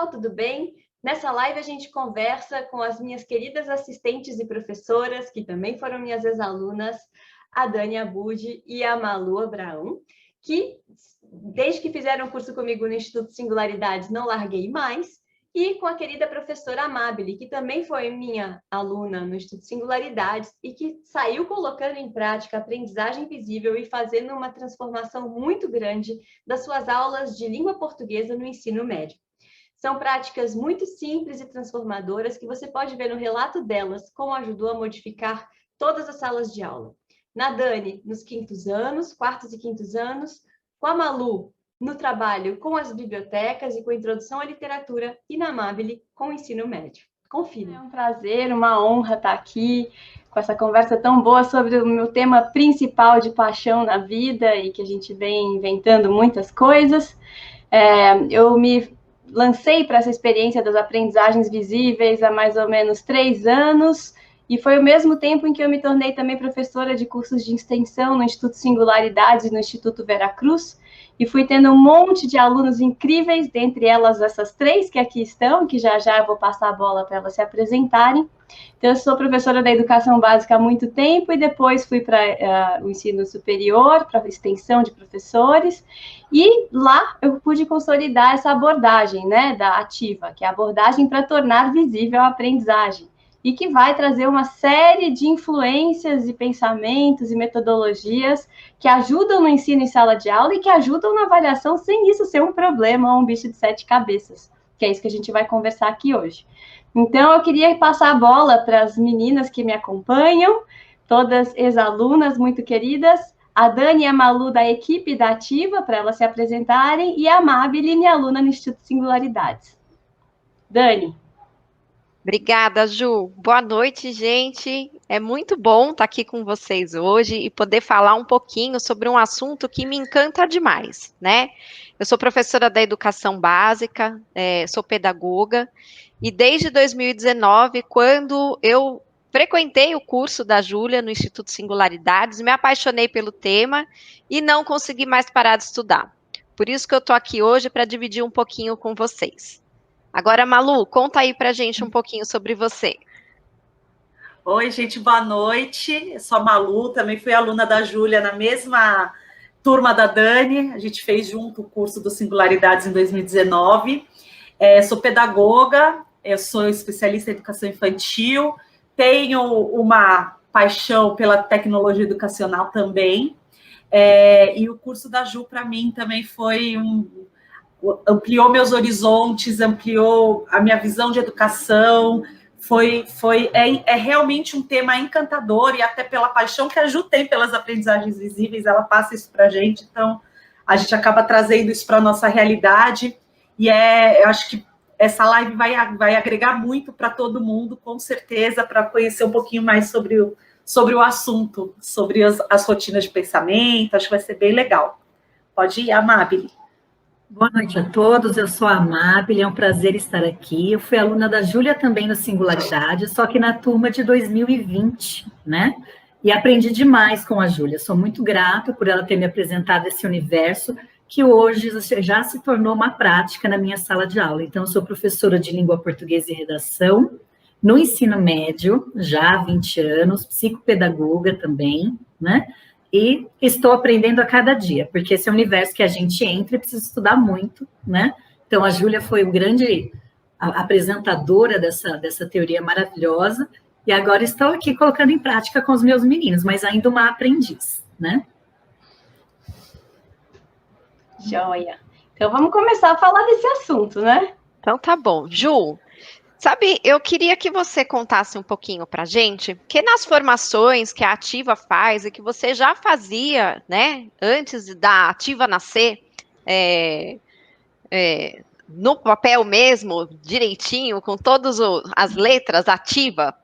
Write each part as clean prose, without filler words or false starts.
pessoal, tudo bem? Nessa live a gente conversa com as minhas queridas assistentes e professoras, que também foram minhas ex-alunas, a Dani Abud e a Malu Abraão, que desde que fizeram o curso comigo no Instituto Singularidades não larguei mais, e com a querida professora Amabile, que também foi minha aluna no Instituto Singularidades e que saiu colocando em prática a aprendizagem visível e fazendo uma transformação muito grande das suas aulas de língua portuguesa no ensino médio. São práticas muito simples e transformadoras que você pode ver no relato delas como ajudou a modificar todas as salas de aula. Na Dani, nos quartos e quintos anos, com a Malu, no trabalho com as bibliotecas e com a introdução à literatura, e na Amabile, com o ensino médio. Confira. É um prazer, uma honra estar aqui com essa conversa tão boa sobre o meu tema principal de paixão na vida e que a gente vem inventando muitas coisas. Eu me lancei para essa experiência das aprendizagens visíveis há mais ou menos 3 anos, e foi ao mesmo tempo em que eu me tornei também professora de cursos de extensão no Instituto Singularidades e no Instituto Veracruz, e fui tendo um monte de alunos incríveis, dentre elas essas 3 que aqui estão, que já eu vou passar a bola para elas se apresentarem. Então, eu sou professora da educação básica há muito tempo e depois fui para o ensino superior, para a extensão de professores, e lá eu pude consolidar essa abordagem, né, da ativa, que é a abordagem para tornar visível a aprendizagem, e que vai trazer uma série de influências e pensamentos e metodologias que ajudam no ensino em sala de aula e que ajudam na avaliação sem isso ser um problema ou um bicho de 7 cabeças, que é isso que a gente vai conversar aqui hoje. Então, eu queria passar a bola para as meninas que me acompanham, todas ex-alunas muito queridas, a Dani e a Malu da equipe da Ativa, para elas se apresentarem, e a Amabile, minha aluna no Instituto Singularidades. Dani. Obrigada, Ju. Boa noite, gente. É muito bom estar aqui com vocês hoje e poder falar um pouquinho sobre um assunto que me encanta demais, né? Eu sou professora da educação básica, sou pedagoga, e desde 2019, quando eu frequentei o curso da Júlia no Instituto Singularidades, me apaixonei pelo tema e não consegui mais parar de estudar. Por isso que eu estou aqui hoje para dividir um pouquinho com vocês. Agora, Malu, conta aí pra gente um pouquinho sobre você. Oi, gente, boa noite. Eu sou a Malu, também fui aluna da Júlia na mesma turma da Dani. A gente fez junto o curso do Singularidades em 2019. Sou pedagoga, eu sou especialista em educação infantil, tenho uma paixão pela tecnologia educacional também. E o curso da Ju, para mim, também foi ampliou meus horizontes, ampliou a minha visão de educação, é realmente um tema encantador, e até pela paixão que a Ju tem pelas aprendizagens visíveis, ela passa isso para a gente, então a gente acaba trazendo isso para a nossa realidade, e eu acho que essa live vai agregar muito para todo mundo, com certeza, para conhecer um pouquinho mais sobre o assunto, sobre as rotinas de pensamento. Acho que vai ser bem legal. Pode ir, Amabile. Boa noite a todos, eu sou a Amabile, é um prazer estar aqui. Eu fui aluna da Júlia também no Singularidade, só que na turma de 2020, né? E aprendi demais com a Júlia. Sou muito grata por ela ter me apresentado esse universo que hoje já se tornou uma prática na minha sala de aula. Então, eu sou professora de língua portuguesa e redação no ensino médio, já há 20 anos, psicopedagoga também, né? E estou aprendendo a cada dia, porque esse é um universo que a gente entra e precisa estudar muito, né? Então, a Júlia foi uma grande apresentadora dessa teoria maravilhosa, e agora estou aqui colocando em prática com os meus meninos, mas ainda uma aprendiz, né? Joia. Então, vamos começar a falar desse assunto, né? Então, tá bom. Ju, sabe, eu queria que você contasse um pouquinho pra gente, que nas formações que a Ativa faz e que você já fazia, né, antes da Ativa nascer, no papel mesmo, direitinho, com todas as letras, Ativa,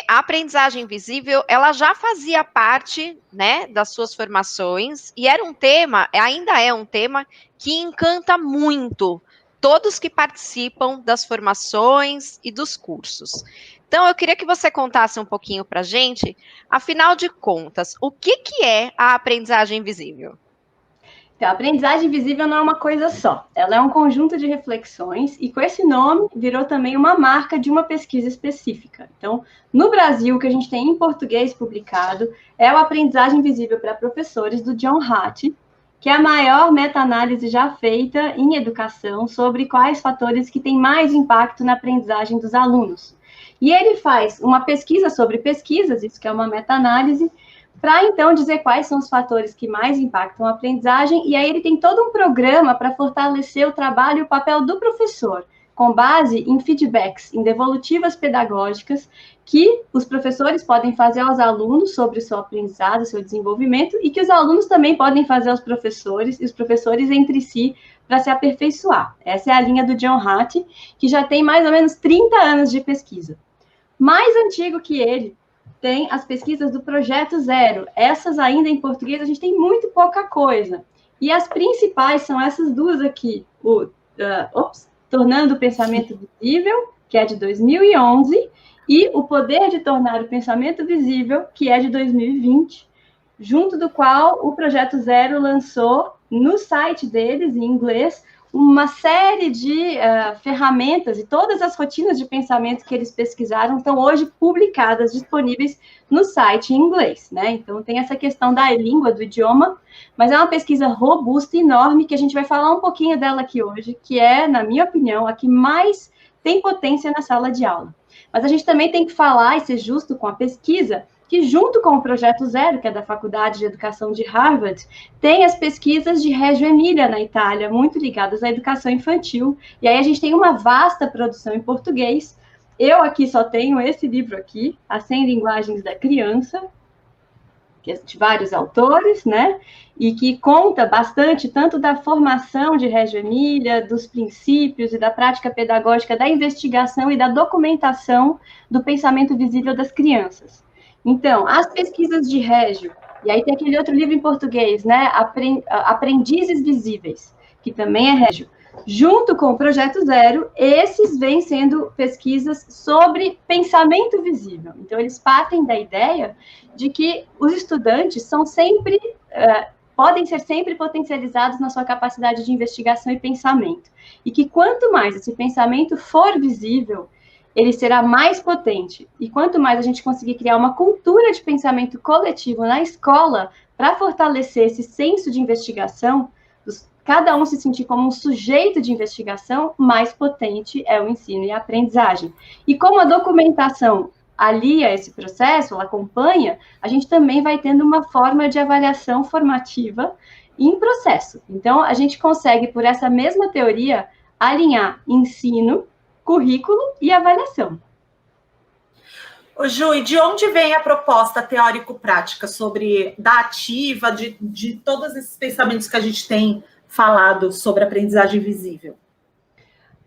a aprendizagem visível, ela já fazia parte, né, das suas formações, e era um tema, ainda é um tema, que encanta muito todos que participam das formações e dos cursos. Então, eu queria que você contasse um pouquinho para a gente, afinal de contas, o que é a aprendizagem visível? Então, a aprendizagem visível não é uma coisa só, ela é um conjunto de reflexões e com esse nome virou também uma marca de uma pesquisa específica. Então, no Brasil, o que a gente tem em português publicado é o Aprendizagem Visível para Professores, do John Hattie, que é a maior meta-análise já feita em educação sobre quais fatores que têm mais impacto na aprendizagem dos alunos. E ele faz uma pesquisa sobre pesquisas, isso que é uma meta-análise, para, então, dizer quais são os fatores que mais impactam a aprendizagem, e aí ele tem todo um programa para fortalecer o trabalho e o papel do professor, com base em feedbacks, em devolutivas pedagógicas, que os professores podem fazer aos alunos sobre o seu aprendizado, o seu desenvolvimento, e que os alunos também podem fazer aos professores, e os professores entre si, para se aperfeiçoar. Essa é a linha do John Hattie, que já tem mais ou menos 30 anos de pesquisa. Mais antigo que ele, tem as pesquisas do Projeto Zero. Essas ainda em português a gente tem muito pouca coisa. E as principais são essas duas aqui. Tornando o Pensamento Visível, que é de 2011, e O Poder de Tornar o Pensamento Visível, que é de 2020, junto do qual o Projeto Zero lançou no site deles, em inglês, uma série de ferramentas e todas as rotinas de pensamento que eles pesquisaram estão hoje publicadas, disponíveis no site em inglês, né? Então, tem essa questão da língua, do idioma, mas é uma pesquisa robusta, enorme, que a gente vai falar um pouquinho dela aqui hoje, que é, na minha opinião, a que mais tem potência na sala de aula. Mas a gente também tem que falar e ser justo com a pesquisa, que junto com o Projeto Zero, que é da Faculdade de Educação de Harvard, tem as pesquisas de Reggio Emília, na Itália, muito ligadas à educação infantil, e aí a gente tem uma vasta produção em português. Eu aqui só tenho esse livro aqui, As 100 Linguagens da Criança, que é de vários autores, né, e que conta bastante tanto da formação de Reggio Emília, dos princípios e da prática pedagógica da investigação e da documentação do pensamento visível das crianças. Então, as pesquisas de Reggio, e aí tem aquele outro livro em português, né, Aprendizes Visíveis, que também é Reggio. Junto com o Projeto Zero, esses vêm sendo pesquisas sobre pensamento visível. Então, eles partem da ideia de que os estudantes são sempre, podem ser sempre potencializados na sua capacidade de investigação e pensamento. E que quanto mais esse pensamento for visível, ele será mais potente. E quanto mais a gente conseguir criar uma cultura de pensamento coletivo na escola para fortalecer esse senso de investigação, cada um se sentir como um sujeito de investigação, mais potente é o ensino e a aprendizagem. E como a documentação alia esse processo, ela acompanha, a gente também vai tendo uma forma de avaliação formativa em processo. Então, a gente consegue, por essa mesma teoria, alinhar ensino, currículo e avaliação. Ô, Ju, e de onde vem a proposta teórico-prática sobre da ativa, de todos esses pensamentos que a gente tem falado sobre aprendizagem visível?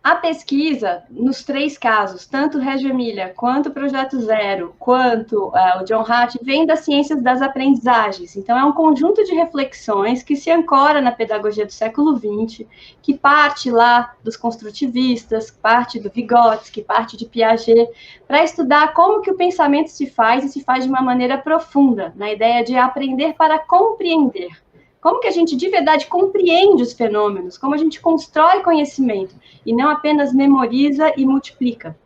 A pesquisa, nos 3 casos, tanto Reggio Emília, quanto o Projeto Zero, quanto o John Hattie, vem das ciências das aprendizagens. Então, é um conjunto de reflexões que se ancora na pedagogia do século XX, que parte lá dos construtivistas, parte do Vygotsky, parte de Piaget, para estudar como que o pensamento se faz, e se faz de uma maneira profunda, na ideia de aprender para compreender. Como que a gente, de verdade, compreende os fenômenos, como a gente constrói conhecimento, e não apenas memoriza e multiplica.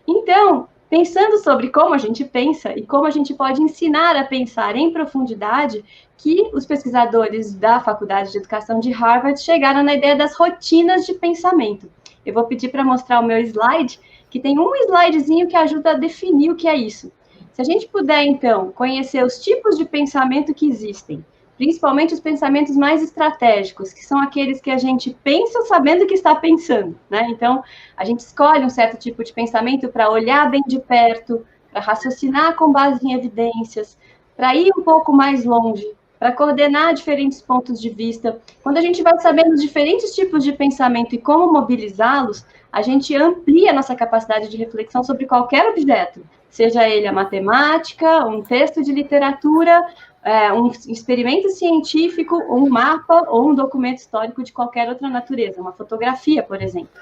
Então, pensando sobre como a gente pensa e como a gente pode ensinar a pensar em profundidade, que os pesquisadores da Faculdade de Educação de Harvard chegaram na ideia das rotinas de pensamento. Eu vou pedir para mostrar o meu slide, que tem um slidezinho que ajuda a definir o que é isso. Se a gente puder, então, conhecer os tipos de pensamento que existem, principalmente os pensamentos mais estratégicos, que são aqueles que a gente pensa sabendo que está pensando, né? Então, a gente escolhe um certo tipo de pensamento para olhar bem de perto, para raciocinar com base em evidências, para ir um pouco mais longe, para coordenar diferentes pontos de vista. Quando a gente vai sabendo os diferentes tipos de pensamento e como mobilizá-los, a gente amplia a nossa capacidade de reflexão sobre qualquer objeto, seja ele a matemática, um texto de literatura, um experimento científico, um mapa ou um documento histórico de qualquer outra natureza, uma fotografia, por exemplo.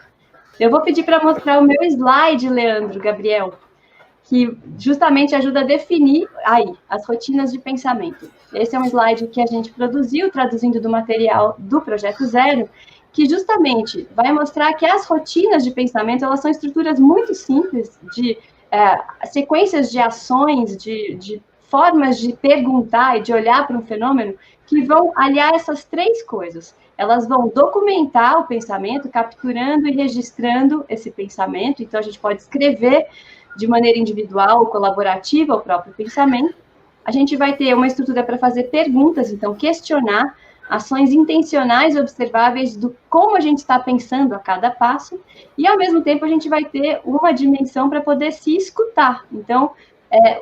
Eu vou pedir para mostrar o meu slide, Leandro, Gabriel, que justamente ajuda a definir aí as rotinas de pensamento. Esse é um slide que a gente produziu, traduzindo do material do Projeto Zero, que justamente vai mostrar que as rotinas de pensamento, elas são estruturas muito simples, de sequências de ações, de formas de perguntar e de olhar para um fenômeno, que vão aliar essas três coisas. Elas vão documentar o pensamento, capturando e registrando esse pensamento, então a gente pode escrever de maneira individual ou colaborativa o próprio pensamento. A gente vai ter uma estrutura para fazer perguntas, então questionar ações intencionais e observáveis do como a gente está pensando a cada passo, e ao mesmo tempo a gente vai ter uma dimensão para poder se escutar. Então,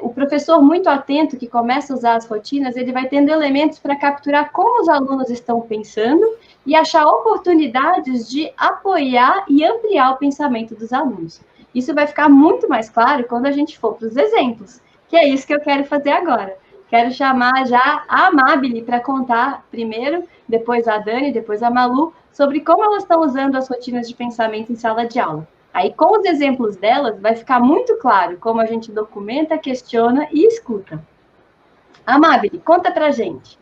o professor muito atento que começa a usar as rotinas, ele vai tendo elementos para capturar como os alunos estão pensando e achar oportunidades de apoiar e ampliar o pensamento dos alunos. Isso vai ficar muito mais claro quando a gente for para os exemplos, que é isso que eu quero fazer agora. Quero chamar já a Amabile para contar primeiro, depois a Dani, depois a Malu, sobre como elas estão usando as rotinas de pensamento em sala de aula. Aí, com os exemplos delas, vai ficar muito claro como a gente documenta, questiona e escuta. Amabile, conta pra gente.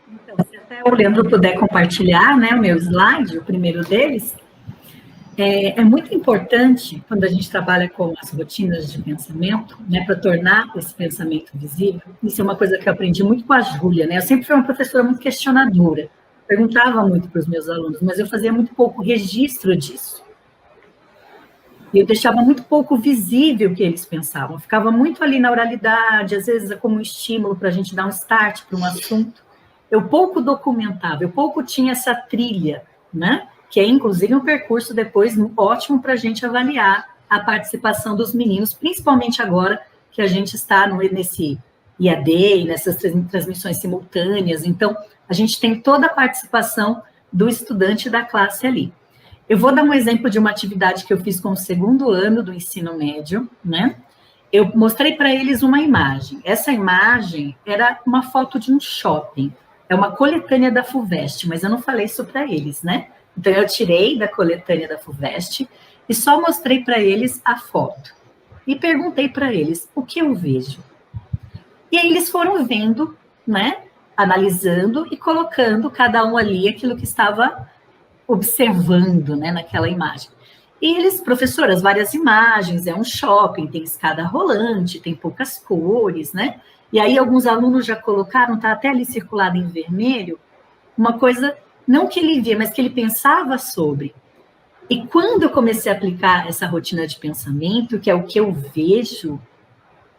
Então, se até o Leandro puder compartilhar, né, o meu slide, o primeiro deles, é muito importante, quando a gente trabalha com as rotinas de pensamento, né, para tornar esse pensamento visível. Isso é uma coisa que eu aprendi muito com a Júlia, né? Eu sempre fui uma professora muito questionadora, perguntava muito para os meus alunos, mas eu fazia muito pouco registro disso. E eu deixava muito pouco visível o que eles pensavam. Ficava muito ali na oralidade, às vezes como um estímulo para a gente dar um start para um assunto. Eu pouco documentava, eu pouco tinha essa trilha, né? Que é, inclusive, um percurso depois ótimo para a gente avaliar a participação dos meninos, principalmente agora que a gente está nesse IAD e nessas transmissões simultâneas. Então, a gente tem toda a participação do estudante da classe ali. Eu vou dar um exemplo de uma atividade que eu fiz com o segundo ano do ensino médio, né? Eu mostrei para eles uma imagem. Essa imagem era uma foto de um shopping. É uma coletânea da FUVEST, mas eu não falei isso para eles, né? Então, eu tirei da coletânea da FUVEST e só mostrei para eles a foto. E perguntei para eles o que eu vejo. E aí eles foram vendo, né? Analisando e colocando cada um ali aquilo que estava observando, né, naquela imagem. E eles, professoras, várias imagens, é um shopping, tem escada rolante, tem poucas cores, né? E aí alguns alunos já colocaram, tá até ali circulado em vermelho, uma coisa, não que ele via, mas que ele pensava sobre. E quando eu comecei a aplicar essa rotina de pensamento, que é o que eu vejo,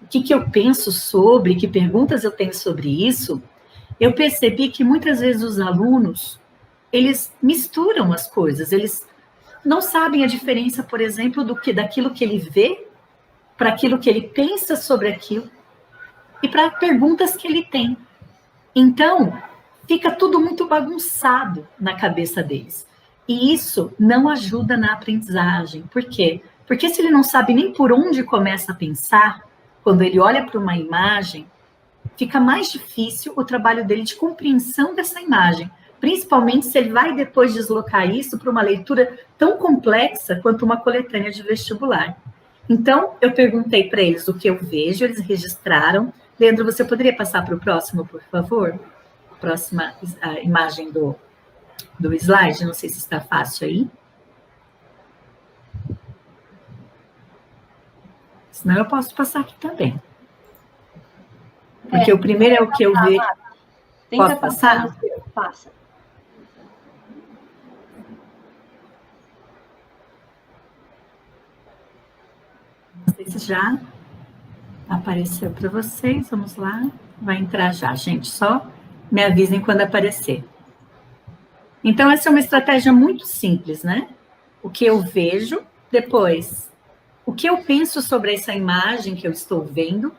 o que eu penso sobre, que perguntas eu tenho sobre isso, eu percebi que muitas vezes os alunos, eles misturam as coisas, eles não sabem a diferença, por exemplo, daquilo que ele vê, para aquilo que ele pensa sobre aquilo, e para perguntas que ele tem. Então, fica tudo muito bagunçado na cabeça deles. E isso não ajuda na aprendizagem. Por quê? Porque se ele não sabe nem por onde começa a pensar, quando ele olha para uma imagem, fica mais difícil o trabalho dele de compreensão dessa imagem, principalmente se ele vai depois deslocar isso para uma leitura tão complexa quanto uma coletânea de vestibular. Então, eu perguntei para eles o que eu vejo, eles registraram. Leandro, você poderia passar para o próximo, por favor? Próxima imagem do slide, não sei se está fácil aí. Senão eu posso passar aqui também. Porque o primeiro é o que eu vejo. Posso passar? Passa. Não sei se já apareceu para vocês. Vamos lá. Vai entrar já, gente. Só me avisem quando aparecer. Então, essa é uma estratégia muito simples, né? O que eu vejo, depois, o que eu penso sobre essa imagem que eu estou vendo.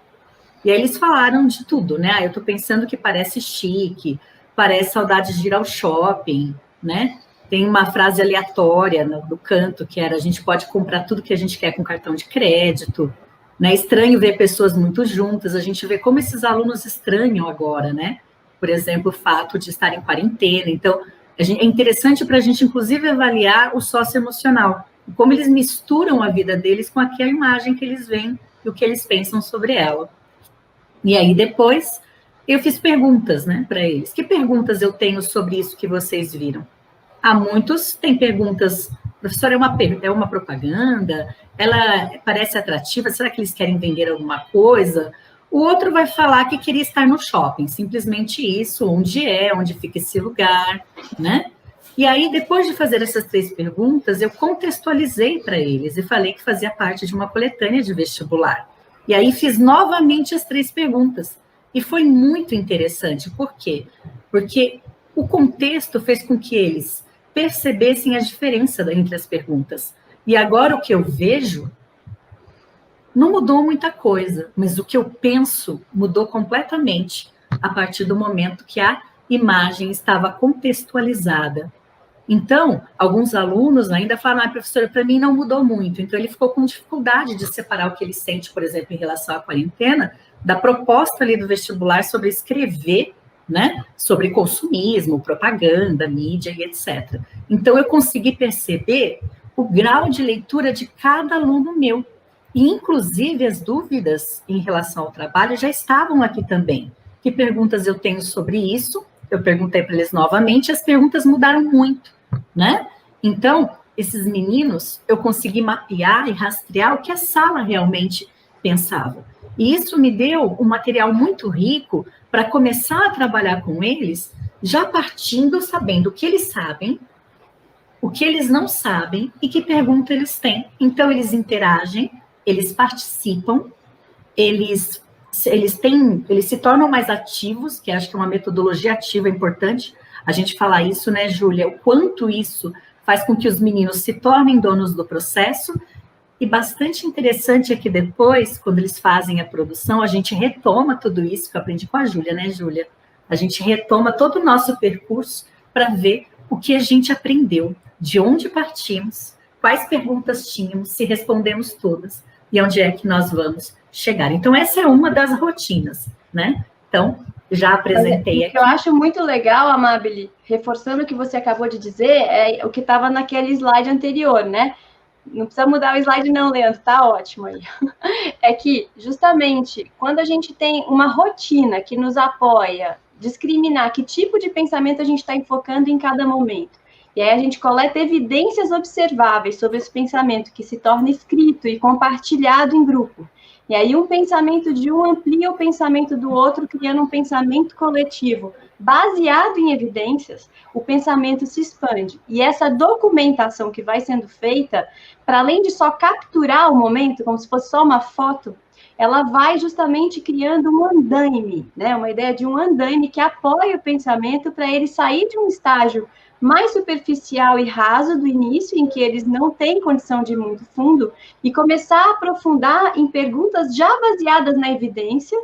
E aí eles falaram de tudo, né? Eu estou pensando que parece chique, parece saudade de ir ao shopping, né? Tem uma frase aleatória do canto, que era, a gente pode comprar tudo que a gente quer com cartão de crédito, né? É estranho ver pessoas muito juntas, a gente vê como esses alunos estranham agora, né? Por exemplo, o fato de estar em quarentena. Então, é interessante para a gente, inclusive, avaliar o socioemocional, como eles misturam a vida deles com aquela imagem que eles veem e o que eles pensam sobre ela. E aí, depois, eu fiz perguntas, né, para eles. Que perguntas eu tenho sobre isso que vocês viram? Há muitos têm perguntas, professora, é uma propaganda? Ela parece atrativa? Será que eles querem vender alguma coisa? O outro vai falar que queria estar no shopping, simplesmente isso, onde fica esse lugar, né? E aí, depois de fazer essas 3 perguntas, eu contextualizei para eles e falei que fazia parte de uma coletânea de vestibular. E aí fiz novamente as 3 perguntas. E foi muito interessante. Por quê? Porque o contexto fez com que eles percebessem a diferença entre as perguntas. E agora o que eu vejo não mudou muita coisa, mas o que eu penso mudou completamente a partir do momento que a imagem estava contextualizada. Então, alguns alunos ainda falam, professora, para mim não mudou muito. Então, ele ficou com dificuldade de separar o que ele sente, por exemplo, em relação à quarentena, da proposta ali do vestibular sobre escrever, né, sobre consumismo, propaganda, mídia e etc. Então, eu consegui perceber o grau de leitura de cada aluno meu. E, inclusive, as dúvidas em relação ao trabalho já estavam aqui também. Que perguntas eu tenho sobre isso? Eu perguntei para eles novamente, as perguntas mudaram muito, né? Então, esses meninos, eu consegui mapear e rastrear o que a sala realmente pensava. E isso me deu um material muito rico para começar a trabalhar com eles, já partindo sabendo o que eles sabem, o que eles não sabem e que pergunta eles têm. Então, eles interagem, eles participam, eles se tornam mais ativos, que acho que é uma metodologia ativa importante, a gente falar isso, né, Júlia, o quanto isso faz com que os meninos se tornem donos do processo, e bastante interessante é que depois, quando eles fazem a produção, a gente retoma tudo isso, que eu aprendi com a Júlia, né, Júlia? A gente retoma todo o nosso percurso para ver o que a gente aprendeu, de onde partimos, quais perguntas tínhamos, se respondemos todas, e onde é que nós vamos chegar. Então, essa é uma das rotinas, né? Então, já apresentei aqui. Eu acho muito legal, Amabile, reforçando o que você acabou de dizer, é o que estava naquele slide anterior, né? Não precisa mudar o slide não, Leandro, tá ótimo aí. É que, justamente, quando a gente tem uma rotina que nos apoia, discriminar que tipo de pensamento a gente está enfocando em cada momento, e aí a gente coleta evidências observáveis sobre esse pensamento que se torna escrito e compartilhado em grupo. E aí um pensamento de um amplia o pensamento do outro, criando um pensamento coletivo. Baseado em evidências, o pensamento se expande. E essa documentação que vai sendo feita, para além de só capturar o momento, como se fosse só uma foto, ela vai justamente criando um andaime, né? Uma ideia de um andaime que apoia o pensamento para ele sair de um estágio mais superficial e raso do início, em que eles não têm condição de ir muito fundo, e começar a aprofundar em perguntas já baseadas na evidência,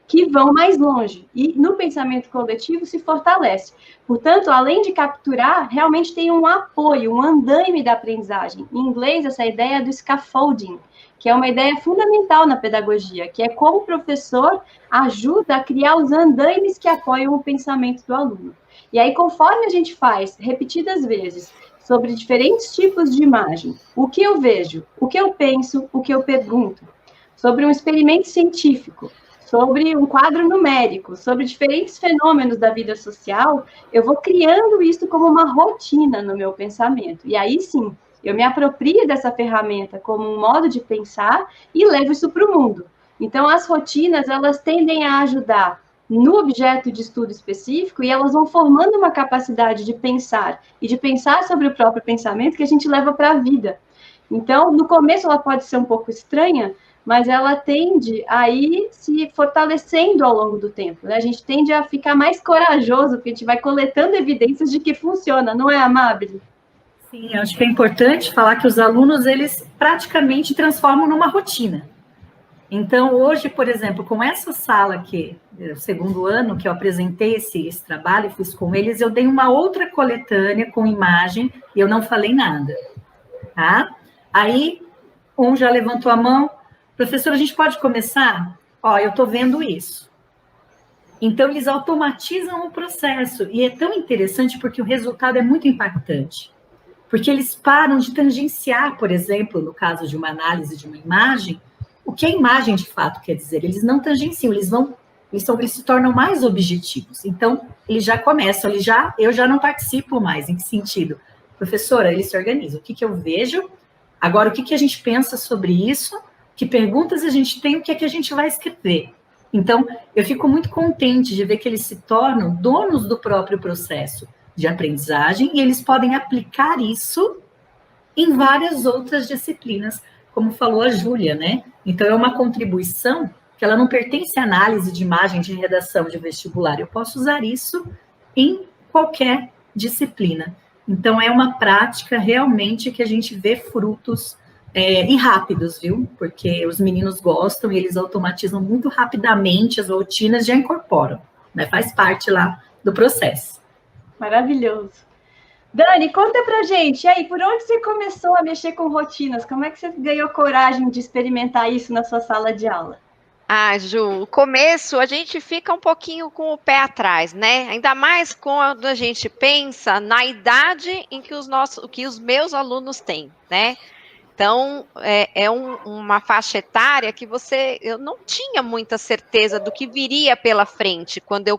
que vão mais longe, e no pensamento coletivo se fortalece. Portanto, além de capturar, realmente tem um apoio, um andaime da aprendizagem. Em inglês, essa ideia do scaffolding, que é uma ideia fundamental na pedagogia, que é como o professor ajuda a criar os andaimes que apoiam o pensamento do aluno. E aí, conforme a gente faz repetidas vezes sobre diferentes tipos de imagem, o que eu vejo, o que eu penso, o que eu pergunto, sobre um experimento científico, sobre um quadro numérico, sobre diferentes fenômenos da vida social, eu vou criando isso como uma rotina no meu pensamento. E aí, sim, eu me aproprio dessa ferramenta como um modo de pensar e levo isso para o mundo. Então, as rotinas, elas tendem a ajudar no objeto de estudo específico, e elas vão formando uma capacidade de pensar, e de pensar sobre o próprio pensamento que a gente leva para a vida. Então, no começo ela pode ser um pouco estranha, mas ela tende a ir se fortalecendo ao longo do tempo, né? A gente tende a ficar mais corajoso, porque a gente vai coletando evidências de que funciona, não é, Amabile? Sim, eu acho que é importante falar que os alunos, eles praticamente transformam numa rotina. Então, hoje, por exemplo, com essa sala aqui, o segundo ano que eu apresentei esse trabalho, fiz com eles, eu dei uma outra coletânea com imagem e eu não falei nada, tá? Aí, um já levantou a mão, professor, a gente pode começar? Ó, eu estou vendo isso. Então, eles automatizam o processo, e é tão interessante porque o resultado é muito impactante, porque eles param de tangenciar, por exemplo, no caso de uma análise de uma imagem, o que a imagem de fato quer dizer. Eles não tangenciam, eles se tornam mais objetivos. Então, eles já começam, eu já não participo mais. Em que sentido? Professora, eles se organizam. O que eu vejo? Agora, o que a gente pensa sobre isso? Que perguntas a gente tem? O que é que a gente vai escrever? Então, eu fico muito contente de ver que eles se tornam donos do próprio processo de aprendizagem e eles podem aplicar isso em várias outras disciplinas, como falou a Júlia, né? Então, é uma contribuição que ela não pertence à análise de imagem de redação de vestibular. Eu posso usar isso em qualquer disciplina. Então, é uma prática realmente que a gente vê frutos e rápidos, viu? Porque os meninos gostam e eles automatizam muito rapidamente as rotinas e já incorporam, né? Faz parte lá do processo. Maravilhoso. Dani, conta pra gente, e aí, por onde você começou a mexer com rotinas? Como é que você ganhou coragem de experimentar isso na sua sala de aula? Ah, Ju, o começo a gente fica um pouquinho com o pé atrás, né? Ainda mais quando a gente pensa na idade em que os meus alunos têm, né? Então, uma faixa etária que eu não tinha muita certeza do que viria pela frente quando eu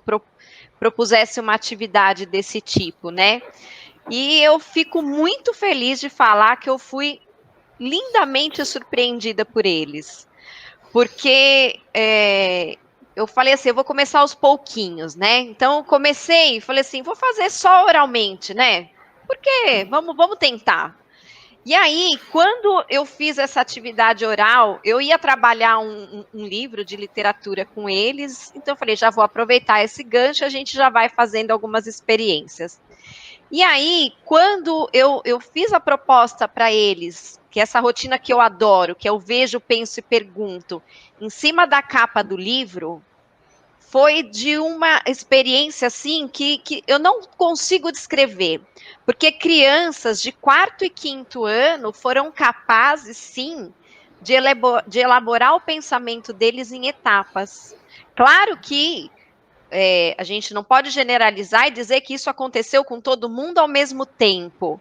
propusesse uma atividade desse tipo, né? E eu fico muito feliz de falar que eu fui lindamente surpreendida por eles. Porque eu falei assim, eu vou começar aos pouquinhos, né? Então, eu comecei e falei assim, vou fazer só oralmente, né? Porque vamos tentar. E aí, quando eu fiz essa atividade oral, eu ia trabalhar um livro de literatura com eles, então eu falei, já vou aproveitar esse gancho, a gente já vai fazendo algumas experiências. E aí, quando eu fiz a proposta para eles, que é essa rotina que eu adoro, que eu vejo, penso e pergunto, em cima da capa do livro, foi de uma experiência assim que eu não consigo descrever, porque crianças de 4º e 5º ano foram capazes, sim, de elaborar o pensamento deles em etapas. Claro que a gente não pode generalizar e dizer que isso aconteceu com todo mundo ao mesmo tempo,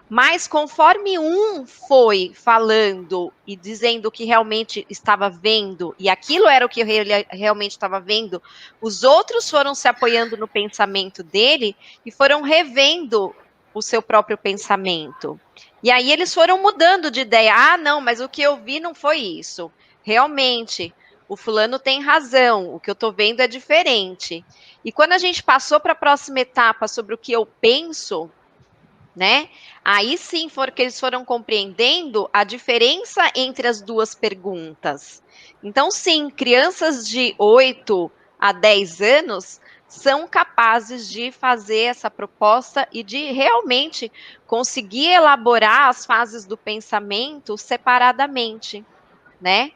mas conforme um foi falando e dizendo o que realmente estava vendo, e aquilo era o que ele realmente estava vendo, os outros foram se apoiando no pensamento dele e foram revendo o seu próprio pensamento. E aí eles foram mudando de ideia. Ah, não, mas o que eu vi não foi isso. Realmente, o fulano tem razão, o que eu estou vendo é diferente. E quando a gente passou para a próxima etapa sobre o que eu penso, né? Aí sim que eles foram compreendendo a diferença entre as duas perguntas. Então, sim, crianças de 8 a 10 anos são capazes de fazer essa proposta e de realmente conseguir elaborar as fases do pensamento separadamente, né?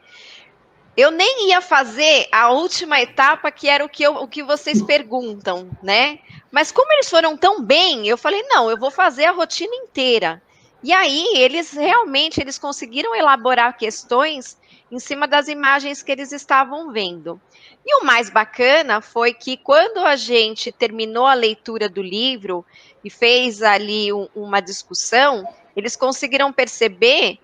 Eu nem ia fazer a última etapa, que era o que vocês perguntam, né? Mas como eles foram tão bem, eu falei, não, eu vou fazer a rotina inteira. E aí, eles conseguiram elaborar questões em cima das imagens que eles estavam vendo. E o mais bacana foi que quando a gente terminou a leitura do livro e fez ali uma discussão, eles conseguiram perceber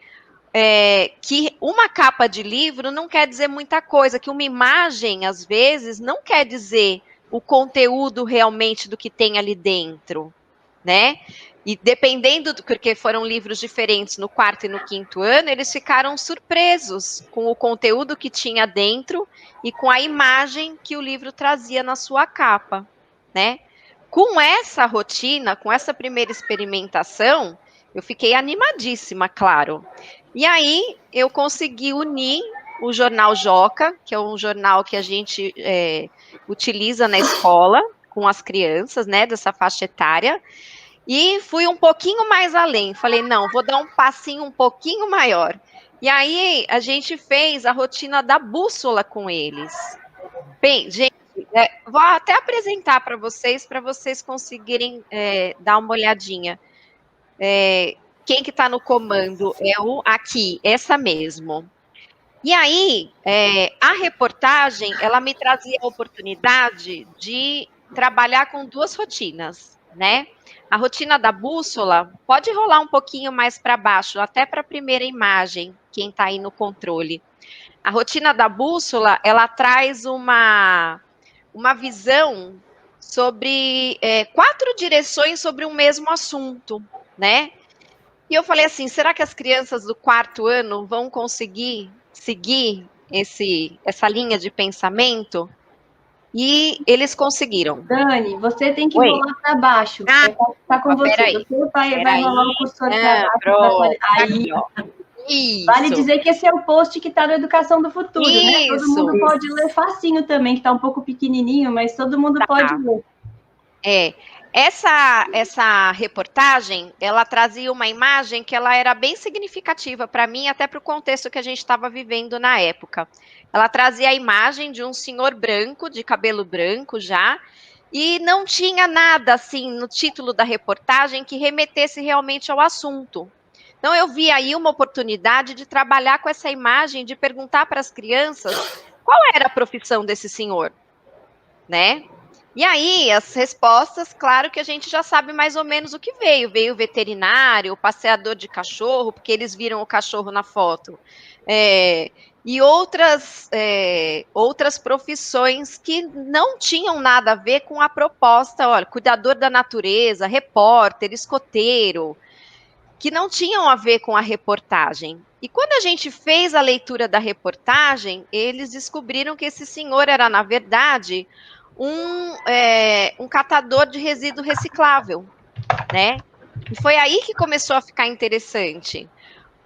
que uma capa de livro não quer dizer muita coisa, que uma imagem, às vezes, não quer dizer o conteúdo realmente do que tem ali dentro, né? E dependendo, porque foram livros diferentes no 4º e no 5º ano, eles ficaram surpresos com o conteúdo que tinha dentro e com a imagem que o livro trazia na sua capa, né? Com essa rotina, com essa primeira experimentação, eu fiquei animadíssima, claro. E aí, eu consegui unir o Jornal Joca, que é um jornal que a gente utiliza na escola, com as crianças, né, dessa faixa etária, e fui um pouquinho mais além. Falei, não, vou dar um passinho um pouquinho maior. E aí, a gente fez a rotina da bússola com eles. Bem, gente, vou até apresentar para vocês conseguirem dar uma olhadinha. Quem que está no comando é aqui, essa mesmo. E aí, a reportagem, ela me trazia a oportunidade de trabalhar com 2 rotinas, né? A rotina da bússola, pode rolar um pouquinho mais para baixo, até para a primeira imagem, quem está aí no controle. A rotina da bússola, ela traz uma visão sobre 4 direções sobre um mesmo assunto, né? E eu falei assim, será que as crianças do 4º ano vão conseguir seguir essa linha de pensamento? E eles conseguiram. Dani, você tem que Oi. rolar para baixo. Tá com você. Peraí. Você vai rolar o cursor para baixo. Pronto. Aí. Isso. Vale dizer que esse é o post que está na Educação do Futuro, né? Todo mundo pode ler facinho também, que está um pouco pequenininho, mas todo mundo pode ler. Essa reportagem, ela trazia uma imagem que ela era bem significativa para mim, até para o contexto que a gente estava vivendo na época. Ela trazia a imagem de um senhor branco, de cabelo branco já, e não tinha nada, assim, no título da reportagem que remetesse realmente ao assunto. Então, eu vi aí uma oportunidade de trabalhar com essa imagem, de perguntar para as crianças qual era a profissão desse senhor, né? E aí, as respostas, claro que a gente já sabe mais ou menos o que veio. Veio o veterinário, o passeador de cachorro, porque eles viram o cachorro na foto. E outras profissões que não tinham nada a ver com a proposta, olha, cuidador da natureza, repórter, escoteiro, que não tinham a ver com a reportagem. E quando a gente fez a leitura da reportagem, eles descobriram que esse senhor era, na verdade, um catador de resíduo reciclável, né? E foi aí que começou a ficar interessante,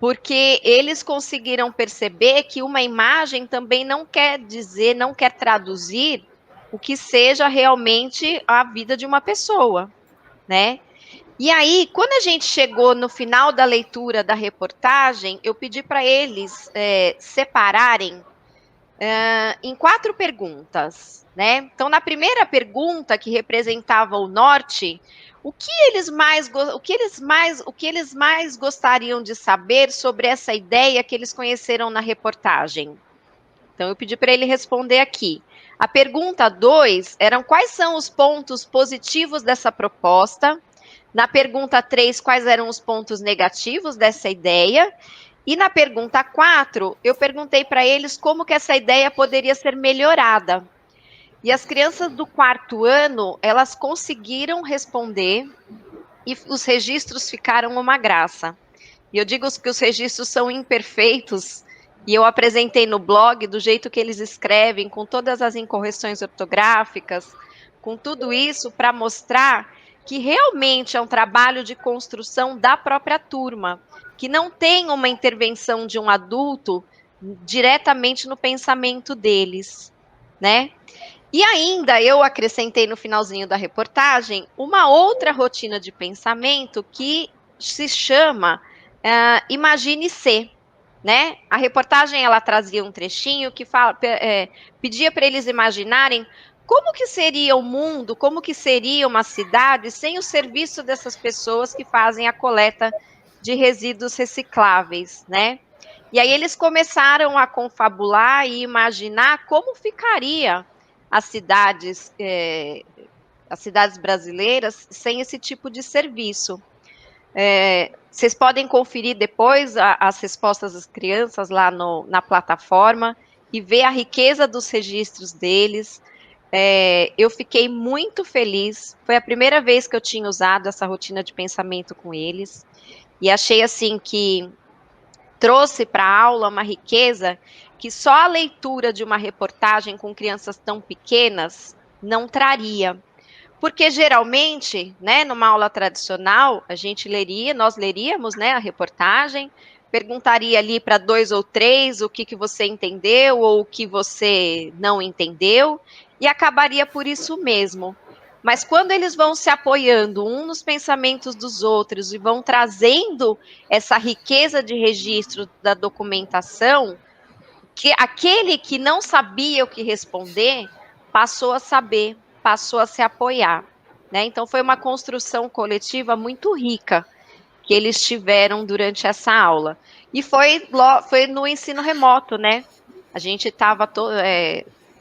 porque eles conseguiram perceber que uma imagem também não quer dizer, não quer traduzir o que seja realmente a vida de uma pessoa, né? E aí, quando a gente chegou no final da leitura da reportagem, eu pedi para eles separarem em 4 perguntas, né? Então, na primeira pergunta, que representava o norte, o que eles mais gostariam de saber sobre essa ideia que eles conheceram na reportagem? Então, eu pedi para ele responder aqui. A pergunta 2 eram quais são os pontos positivos dessa proposta. Na pergunta 3, quais eram os pontos negativos dessa ideia? E na pergunta 4, eu perguntei para eles como que essa ideia poderia ser melhorada. E as crianças do 4º ano, elas conseguiram responder e os registros ficaram uma graça. E eu digo que os registros são imperfeitos, e eu apresentei no blog do jeito que eles escrevem, com todas as incorreções ortográficas, com tudo isso para mostrar que realmente é um trabalho de construção da própria turma, que não tem uma intervenção de um adulto diretamente no pensamento deles, né? E ainda eu acrescentei no finalzinho da reportagem uma outra rotina de pensamento que se chama Imagine Ser, né? A reportagem ela trazia um trechinho que pedia para eles imaginarem como que seria o mundo, como que seria uma cidade sem o serviço dessas pessoas que fazem a coleta de resíduos recicláveis, né? E aí eles começaram a confabular e imaginar como ficaria as cidades brasileiras sem esse tipo de serviço. Vocês podem conferir depois as respostas das crianças lá na plataforma e ver a riqueza dos registros deles. Eu fiquei muito feliz, foi a primeira vez que eu tinha usado essa rotina de pensamento com eles, e achei assim que trouxe para a aula uma riqueza que só a leitura de uma reportagem com crianças tão pequenas não traria. Porque geralmente, né, numa aula tradicional, nós leríamos, né, a reportagem, perguntaria ali para 2 ou 3 o que você entendeu ou o que você não entendeu, e acabaria por isso mesmo. Mas quando eles vão se apoiando um nos pensamentos dos outros e vão trazendo essa riqueza de registro da documentação, que aquele que não sabia o que responder passou a saber, passou a se apoiar, né? Então foi uma construção coletiva muito rica que eles tiveram durante essa aula. E foi no ensino remoto, né? A gente estava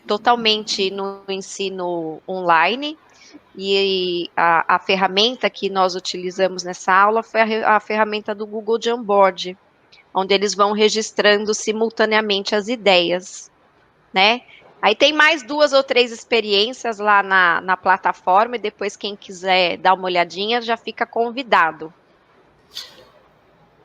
totalmente no ensino online, e a ferramenta que nós utilizamos nessa aula foi a ferramenta do Google Jamboard, onde eles vão registrando simultaneamente as ideias, né? Aí tem mais 2 ou 3 experiências lá na plataforma, e depois quem quiser dar uma olhadinha já fica convidado.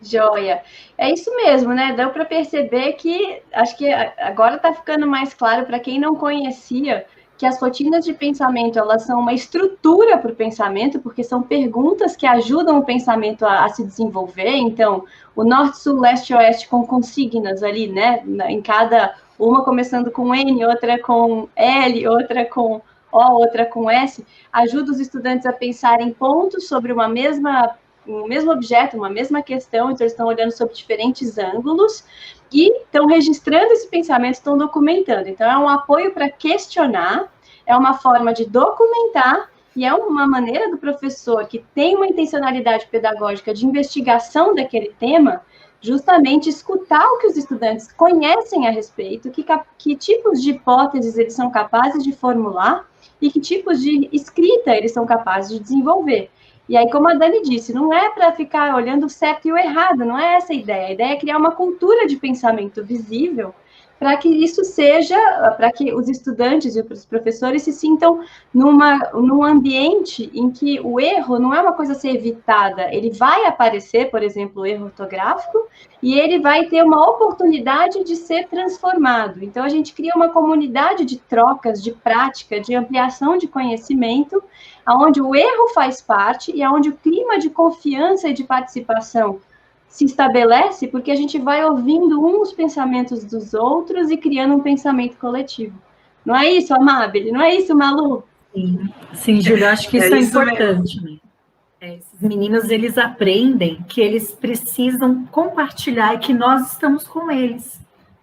Joia. É isso mesmo, né? Deu para perceber que, acho que agora está ficando mais claro para quem não conhecia, que as rotinas de pensamento, elas são uma estrutura para o pensamento, porque são perguntas que ajudam o pensamento a se desenvolver. Então, o norte, sul, leste, oeste com consignas ali, né? Em cada, uma começando com N, outra com L, outra com O, outra com S, ajuda os estudantes a pensarem pontos sobre um mesmo objeto, uma mesma questão, então eles estão olhando sob diferentes ângulos e estão registrando esse pensamento, estão documentando. Então, é um apoio para questionar, é uma forma de documentar e é uma maneira do professor que tem uma intencionalidade pedagógica de investigação daquele tema, justamente escutar o que os estudantes conhecem a respeito, que tipos de hipóteses eles são capazes de formular e que tipos de escrita eles são capazes de desenvolver. E aí, como a Dani disse, não é para ficar olhando o certo e o errado, não é essa a ideia. A ideia é criar uma cultura de pensamento visível para que isso seja, para que os estudantes e os professores se sintam num ambiente em que o erro não é uma coisa a ser evitada, ele vai aparecer, por exemplo, o erro ortográfico, e ele vai ter uma oportunidade de ser transformado. Então, a gente cria uma comunidade de trocas, de prática, de ampliação de conhecimento, onde o erro faz parte e onde o clima de confiança e de participação se estabelece, porque a gente vai ouvindo uns pensamentos dos outros e criando um pensamento coletivo. Não é isso, Amábile? Não é isso, Malu? Sim, Júlia, acho que isso é importante, né? Esses meninos, eles aprendem que eles precisam compartilhar e que nós estamos com eles,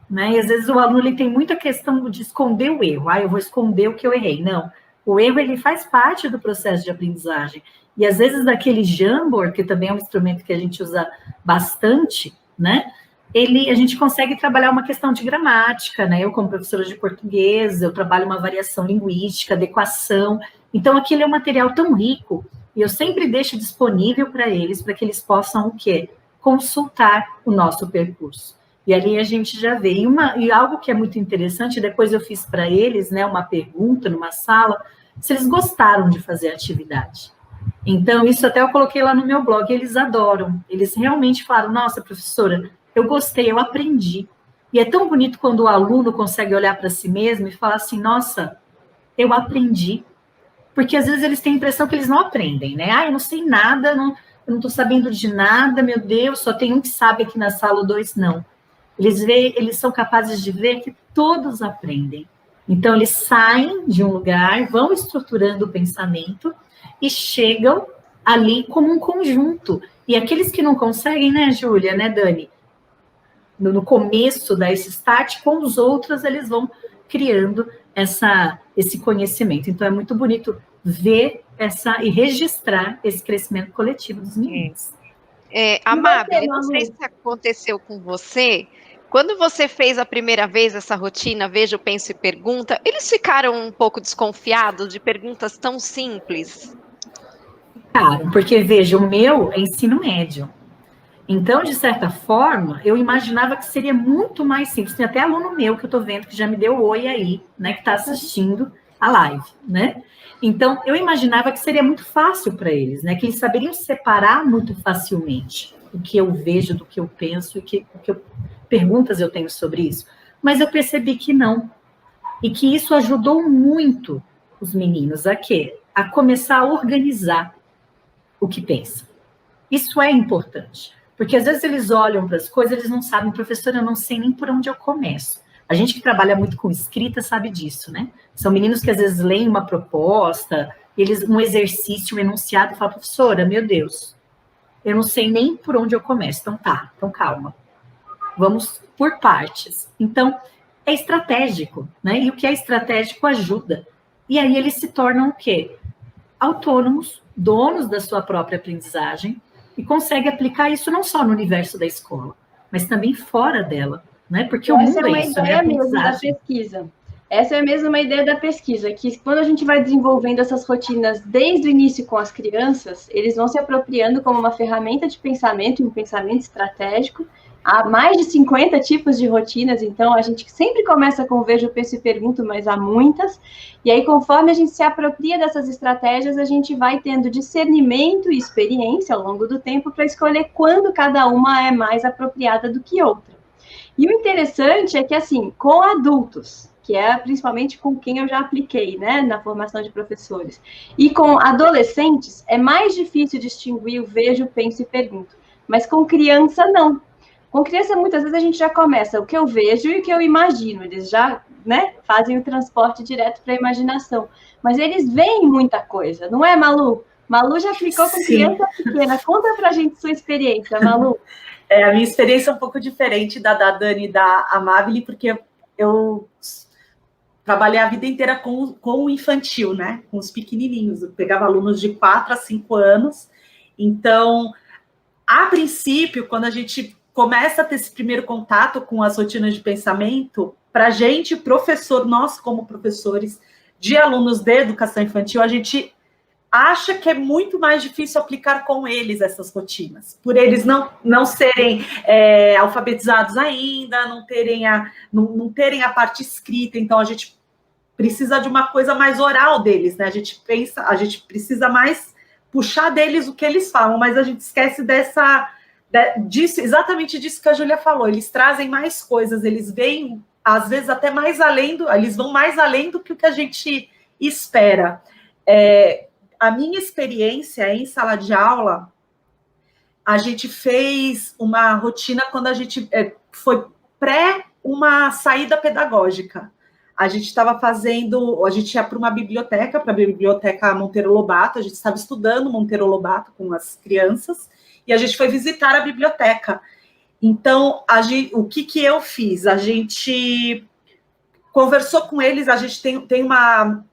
né? E às vezes o aluno ele tem muita questão de esconder o erro. Eu vou esconder o que eu errei. Não, o erro ele faz parte do processo de aprendizagem. E às vezes daquele Jamboard, que também é um instrumento que a gente usa bastante, né? A gente consegue trabalhar uma questão de gramática, né? Eu, como professora de português, eu trabalho uma variação linguística, adequação. Então, aquilo é um material tão rico, e eu sempre deixo disponível para que eles possam o quê? Consultar o nosso percurso. E ali a gente já vê. E algo que é muito interessante, depois eu fiz para eles, né, uma pergunta numa sala, se eles gostaram de fazer a atividade. Então, isso até eu coloquei lá no meu blog, eles adoram. Eles realmente falaram, nossa, professora, eu gostei, eu aprendi. E é tão bonito quando o aluno consegue olhar para si mesmo e falar assim, nossa, eu aprendi. Porque às vezes eles têm a impressão que eles não aprendem, né? Eu não sei nada, eu não estou sabendo de nada, meu Deus, só tem um que sabe aqui na sala, 2 não. Eles são capazes de ver que todos aprendem. Então, eles saem de um lugar, vão estruturando o pensamento e chegam ali como um conjunto. E aqueles que não conseguem, né, Júlia, né, Dani? No começo desse start, com os outros, eles vão criando esse conhecimento. Então, é muito bonito ver e registrar esse crescimento coletivo dos meninos. Amábile, não sei se aconteceu com você, quando você fez a primeira vez essa rotina, veja, penso e pergunta, eles ficaram um pouco desconfiados de perguntas tão simples? Ficaram, porque, veja, o meu é ensino médio. Então, de certa forma, eu imaginava que seria muito mais simples. Tem até aluno meu que eu estou vendo que já me deu oi aí, né, que está assistindo a live, né? Então, eu imaginava que seria muito fácil para eles, né? Que eles saberiam separar muito facilmente o que eu vejo do que eu penso e perguntas eu tenho sobre isso. Mas eu percebi que não. E que isso ajudou muito os meninos a quê? A começar a organizar o que pensam. Isso é importante. Porque às vezes eles olham para as coisas, eles não sabem, professor, eu não sei nem por onde eu começo. A gente que trabalha muito com escrita sabe disso, né? São meninos que às vezes leem uma proposta, um exercício, um enunciado, e falam, professora, meu Deus, eu não sei nem por onde eu começo. Então calma. Vamos por partes. Então, é estratégico, né? E o que é estratégico ajuda. E aí eles se tornam o quê? Autônomos, donos da sua própria aprendizagem, e consegue aplicar isso não só no universo da escola, mas também fora dela, né? Porque o mundo é isso, né? Essa é uma ideia mesmo da pesquisa. Essa é mesmo uma ideia da pesquisa, que quando a gente vai desenvolvendo essas rotinas desde o início com as crianças, eles vão se apropriando como uma ferramenta de pensamento e um pensamento estratégico, há mais de 50 tipos de rotinas, então a gente sempre começa com vejo, penso e pergunto, mas há muitas, e aí conforme a gente se apropria dessas estratégias, a gente vai tendo discernimento e experiência ao longo do tempo para escolher quando cada uma é mais apropriada do que outra. E o interessante é que, assim, com adultos, que é principalmente com quem eu já apliquei, né, na formação de professores, e com adolescentes, é mais difícil distinguir o vejo, penso e pergunto, mas com criança, não. Com criança, muitas vezes, a gente já começa o que eu vejo e o que eu imagino. Eles já, né, fazem o transporte direto para a imaginação. Mas eles veem muita coisa, não é, Malu? Malu já aplicou com criança pequena. Conta para a gente sua experiência, Malu. A minha experiência é um pouco diferente da Dani e da Amabile, porque eu trabalhei a vida inteira com o infantil, né? Com os pequenininhos. Eu pegava alunos de 4 a 5 anos. Então, a princípio, quando a gente começa a ter esse primeiro contato com as rotinas de pensamento, para a gente, professor, nós como professores de alunos de educação infantil, a gente acha que é muito mais difícil aplicar com eles essas rotinas, por eles não serem alfabetizados ainda, não terem a parte escrita, então a gente precisa de uma coisa mais oral deles, né? A gente precisa mais puxar deles o que eles falam, mas a gente esquece exatamente disso que a Júlia falou. Eles trazem mais coisas, eles vêm, às vezes, até mais além eles vão mais além do que o que a gente espera. A minha experiência em sala de aula, a gente fez uma rotina quando a gente foi uma saída pedagógica. A gente ia para uma biblioteca, para a Biblioteca Monteiro Lobato, a gente estava estudando Monteiro Lobato com as crianças, e a gente foi visitar a biblioteca. Então, o que eu fiz? A gente conversou com eles, a gente tem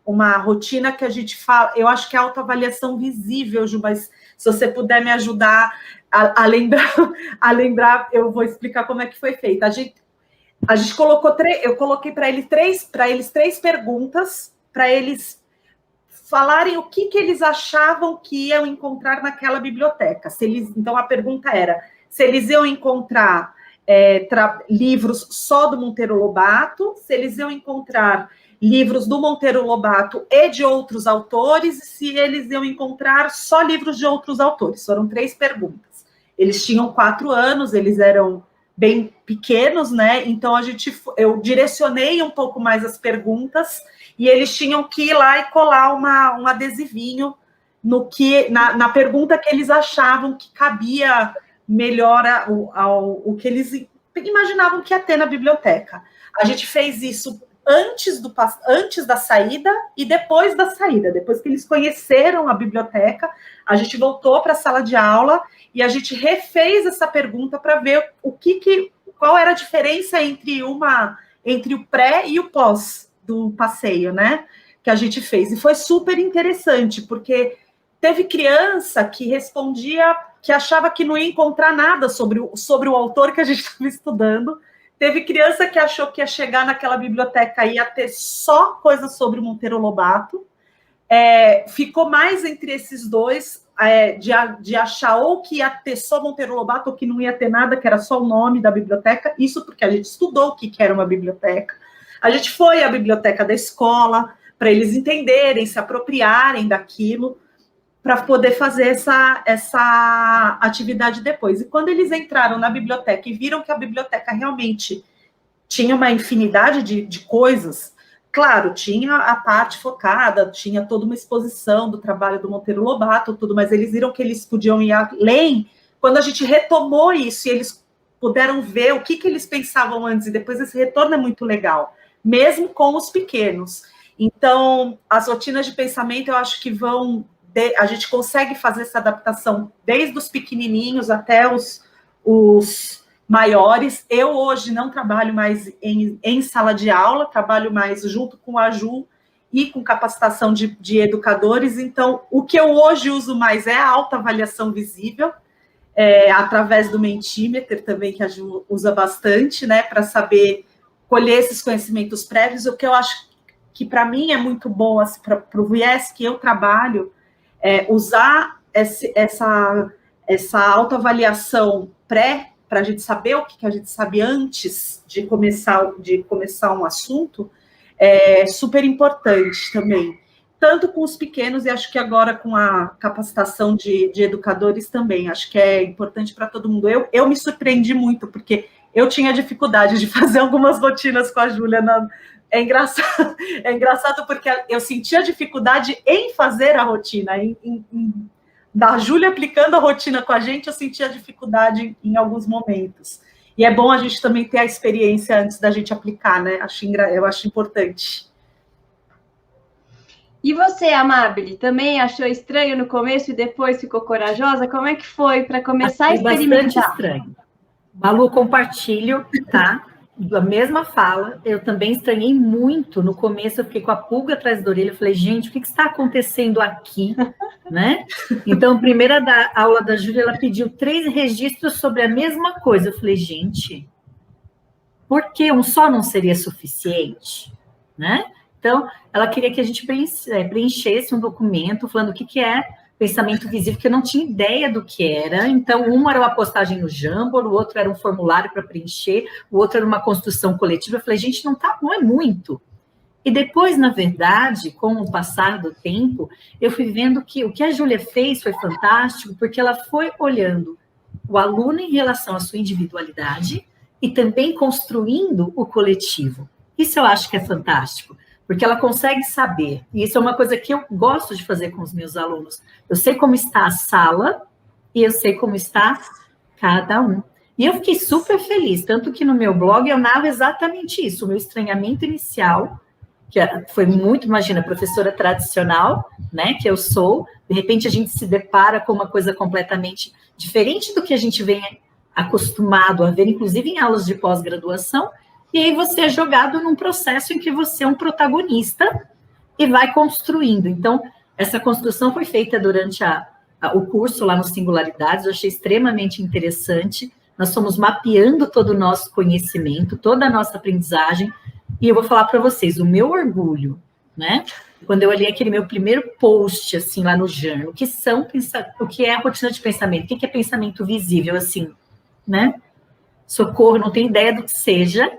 uma rotina que a gente fala, eu acho que é autoavaliação visível, Ju, mas se você puder me ajudar a lembrar, eu vou explicar como é que foi feita. A gente colocou eu coloquei para eles três perguntas, para eles falarem o que eles achavam que iam encontrar naquela biblioteca. Então, a pergunta era se eles iam encontrar livros só do Monteiro Lobato, se eles iam encontrar livros do Monteiro Lobato e de outros autores, e se eles iam encontrar só livros de outros autores. Foram 3 perguntas. Eles tinham 4 anos, eles eram bem pequenos, né? Então, eu direcionei um pouco mais as e eles tinham que ir lá e colar um adesivinho na pergunta que eles achavam que cabia melhor ao que eles imaginavam que ia ter na biblioteca. A gente fez isso antes da saída e depois da saída. Depois que eles conheceram a biblioteca, a gente voltou para a sala de aula e a gente refez essa pergunta para ver qual era a diferença entre o pré e o pós do passeio, né? Que a gente fez. E foi super interessante, porque teve criança que respondia, que achava que não ia encontrar nada sobre o autor que a gente estava estudando. Teve criança que achou que ia chegar naquela biblioteca e ia ter só coisas sobre o Monteiro Lobato. Ficou mais entre esses dois, de achar ou que ia ter só Monteiro Lobato ou que não ia ter nada, que era só o nome da biblioteca. Isso porque a gente estudou o que era uma biblioteca. A gente foi à biblioteca da escola para eles entenderem, se apropriarem daquilo, para poder fazer essa atividade depois. E quando eles entraram na biblioteca e viram que a biblioteca realmente tinha uma infinidade de coisas, claro, tinha a parte focada, tinha toda uma exposição do trabalho do Monteiro Lobato, tudo, mas eles viram que eles podiam ir além. Quando a gente retomou isso e eles puderam ver o que eles pensavam antes e depois, esse retorno é muito legal, mesmo com os pequenos. Então, as rotinas de pensamento, eu acho que a gente consegue fazer essa adaptação desde os pequenininhos até os maiores. Eu hoje não trabalho mais em sala de aula, trabalho mais junto com a Ju e com capacitação de educadores. Então, o que eu hoje uso mais é a autoavaliação visível, através do Mentimeter também, que a Ju usa bastante, né, para saber colher esses conhecimentos prévios. O que eu acho que para mim é muito bom, assim, para o viés que eu trabalho, usar essa autoavaliação para a gente saber o que a gente sabe antes de começar um assunto, é super importante também. Tanto com os pequenos, e acho que agora com a capacitação de educadores também, acho que é importante para todo mundo. Eu me surpreendi muito, porque eu tinha dificuldade de fazer algumas rotinas com a Júlia. É engraçado porque eu sentia dificuldade em fazer a rotina, da Júlia aplicando a rotina com a gente, eu sentia dificuldade em alguns momentos. E é bom a gente também ter a experiência antes da gente aplicar, né? Eu acho importante. E você, Amábile, também achou estranho no começo e depois ficou corajosa? Como é que foi para começar a experimentar? Bastante estranho. Malu, compartilho, tá? A mesma fala, eu também estranhei muito. No começo eu fiquei com a pulga atrás da orelha, eu falei, gente, o que está acontecendo aqui, né? Então, a primeira aula da Júlia, ela pediu 3 registros sobre a mesma coisa. Eu falei, gente, por que um só não seria suficiente, né? Então, ela queria que a gente preenchesse um documento falando o que é pensamento visível, que eu não tinha ideia do que era. Então, um era uma postagem no Jamboard, o outro era um formulário para preencher, o outro era uma construção coletiva. Eu falei, gente, não é muito. E depois, na verdade, com o passar do tempo, eu fui vendo que o que a Júlia fez foi fantástico, porque ela foi olhando o aluno em relação à sua individualidade e também construindo o coletivo. Isso eu acho que é fantástico, porque ela consegue saber, e isso é uma coisa que eu gosto de fazer com os meus alunos. Eu sei como está a sala e eu sei como está cada um. E eu fiquei super feliz, tanto que no meu blog eu narro exatamente isso, o meu estranhamento inicial, que foi muito, imagina, professora tradicional, né, que eu sou, de repente a gente se depara com uma coisa completamente diferente do que a gente vem acostumado a ver, inclusive em aulas de pós-graduação, e aí você é jogado num processo em que você é um protagonista e vai construindo. Então, essa construção foi feita durante o curso lá no Singularidades, eu achei extremamente interessante. Nós fomos mapeando todo o nosso conhecimento, toda a nossa aprendizagem, e eu vou falar para vocês, o meu orgulho, né? Quando eu olhei aquele meu primeiro post, assim, lá no Journal, o que é a rotina de pensamento? O que é pensamento visível, assim, né? Socorro, não tenho ideia do que seja.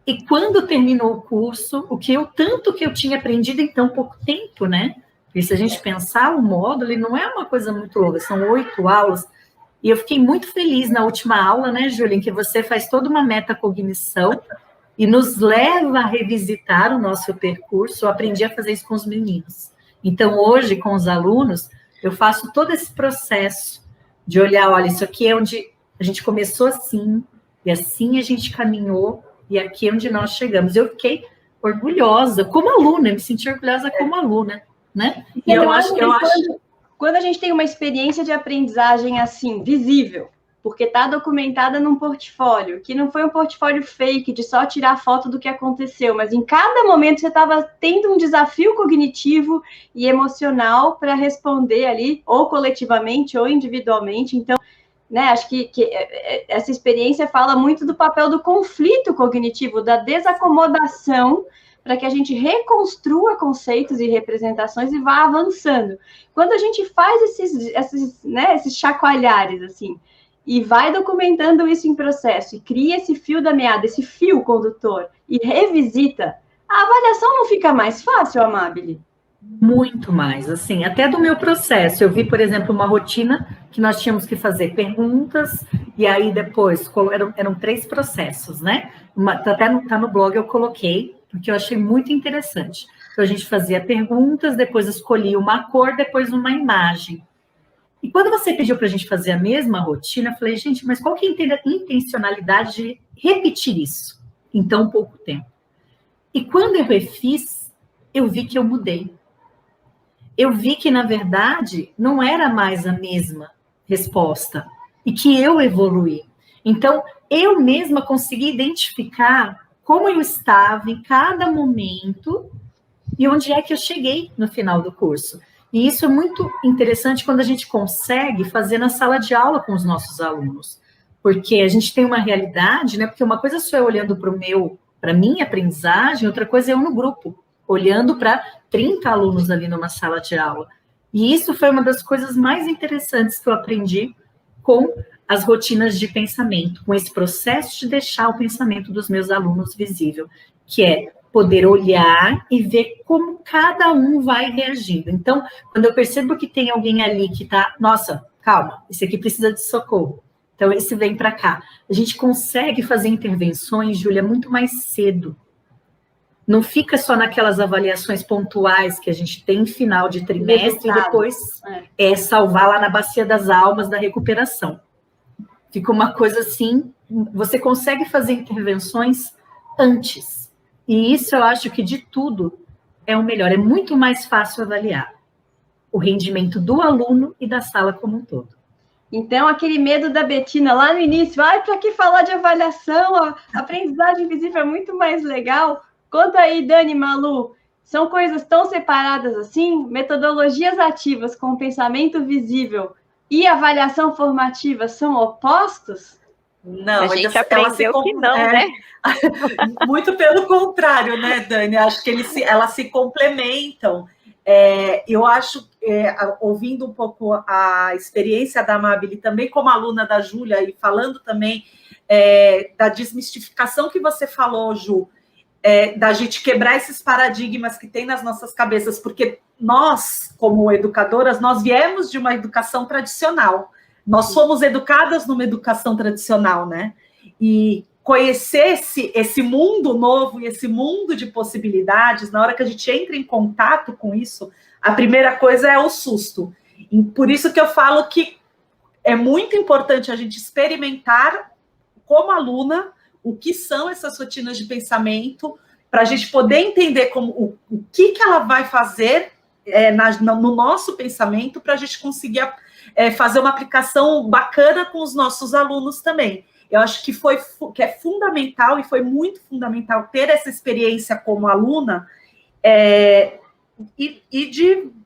E quando terminou o curso, tanto que eu tinha aprendido em tão pouco tempo, né? E se a gente pensar, o módulo, ele não é uma coisa muito longa, são 8 aulas. E eu fiquei muito feliz na última aula, né, Júlia, em que você faz toda uma metacognição e nos leva a revisitar o nosso percurso. Eu aprendi a fazer isso com os meninos. Então, hoje, com os alunos, eu faço todo esse processo de olhar, olha, isso aqui é onde a gente começou assim, e assim a gente caminhou, e aqui é onde nós chegamos. Eu fiquei orgulhosa, como aluna, me senti orgulhosa como aluna, né? E eu acho quando a gente tem uma experiência de aprendizagem assim, visível, porque está documentada num portfólio, que não foi um portfólio fake de só tirar foto do que aconteceu, mas em cada momento você estava tendo um desafio cognitivo e emocional para responder ali, ou coletivamente, ou individualmente. Então, né, acho que essa experiência fala muito do papel do conflito cognitivo, da desacomodação, para que a gente reconstrua conceitos e representações e vá avançando. Quando a gente faz esses chacoalhares, assim, e vai documentando isso em processo, e cria esse fio da meada, esse fio condutor, e revisita, a avaliação não fica mais fácil, Amábile? Muito mais, assim, até do meu processo. Eu vi, por exemplo, uma rotina que nós tínhamos que fazer perguntas, e aí depois, eram 3 processos, né? Até tá no blog, eu coloquei, porque eu achei muito interessante. Então, a gente fazia perguntas, depois escolhia uma cor, depois uma imagem. E quando você pediu para a gente fazer a mesma rotina, eu falei, gente, mas qual que é a intencionalidade de repetir isso em tão pouco tempo? E quando eu refiz, eu vi que eu mudei. Eu vi que, na verdade, não era mais a mesma resposta e que eu evoluí. Então, eu mesma consegui identificar como eu estava em cada momento e onde é que eu cheguei no final do curso. E isso é muito interessante quando a gente consegue fazer na sala de aula com os nossos alunos, porque a gente tem uma realidade, né? Porque uma coisa sou eu olhando para a minha aprendizagem, outra coisa é eu no grupo, olhando para 30 alunos ali numa sala de aula. E isso foi uma das coisas mais interessantes que eu aprendi com as rotinas de pensamento, com esse processo de deixar o pensamento dos meus alunos visível, que é poder olhar e ver como cada um vai reagindo. Então, quando eu percebo que tem alguém ali que está, nossa, calma, esse aqui precisa de socorro, então esse vem para cá. A gente consegue fazer intervenções, Júlia, muito mais cedo. Não fica só naquelas avaliações pontuais que a gente tem em final de trimestre e depois salvar lá na bacia das almas da recuperação. Fica uma coisa assim, você consegue fazer intervenções antes. E isso eu acho que de tudo é o melhor. É muito mais fácil avaliar o rendimento do aluno e da sala como um todo. Então, aquele medo da Betina lá no início, para que falar de avaliação? A aprendizagem visível é muito mais legal. Conta aí, Dani, Malu, são coisas tão separadas assim? Metodologias ativas com pensamento visível e avaliação formativa são opostos? Não, a gente aprendeu que não, né? Muito pelo contrário, né, Dani? Acho que elas se complementam. Eu acho, ouvindo um pouco a experiência da Amabile, também como aluna da Júlia, e falando também da desmistificação que você falou, Ju, da gente quebrar esses paradigmas que tem nas nossas cabeças, porque nós, como educadoras, nós viemos de uma educação tradicional. Nós fomos educadas numa educação tradicional, né? E conhecer esse mundo novo e esse mundo de possibilidades, na hora que a gente entra em contato com isso, a primeira coisa é o susto. E por isso que eu falo que é muito importante a gente experimentar como aluna o que são essas rotinas de pensamento, para a gente poder entender o que ela vai fazer no nosso pensamento, para a gente conseguir fazer uma aplicação bacana com os nossos alunos também. Eu acho que é fundamental, e foi muito fundamental ter essa experiência como aluna,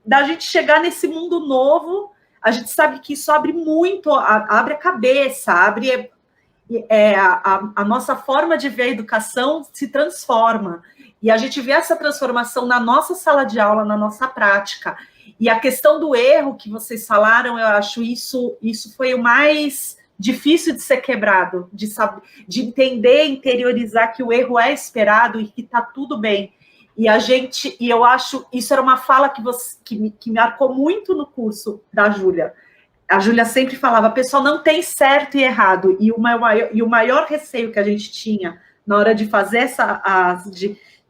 da gente chegar nesse mundo novo. A gente sabe que isso abre muito, abre a cabeça, abre a nossa forma de ver a educação se transforma. E a gente vê essa transformação na nossa sala de aula, na nossa prática. E a questão do erro que vocês falaram, eu acho isso foi o mais difícil de ser quebrado, de entender, interiorizar que o erro é esperado e que está tudo bem. E eu acho, isso era uma fala que me marcou muito no curso da Júlia. A Júlia sempre falava, pessoal, não tem certo e errado. E o maior receio que a gente tinha na hora de fazer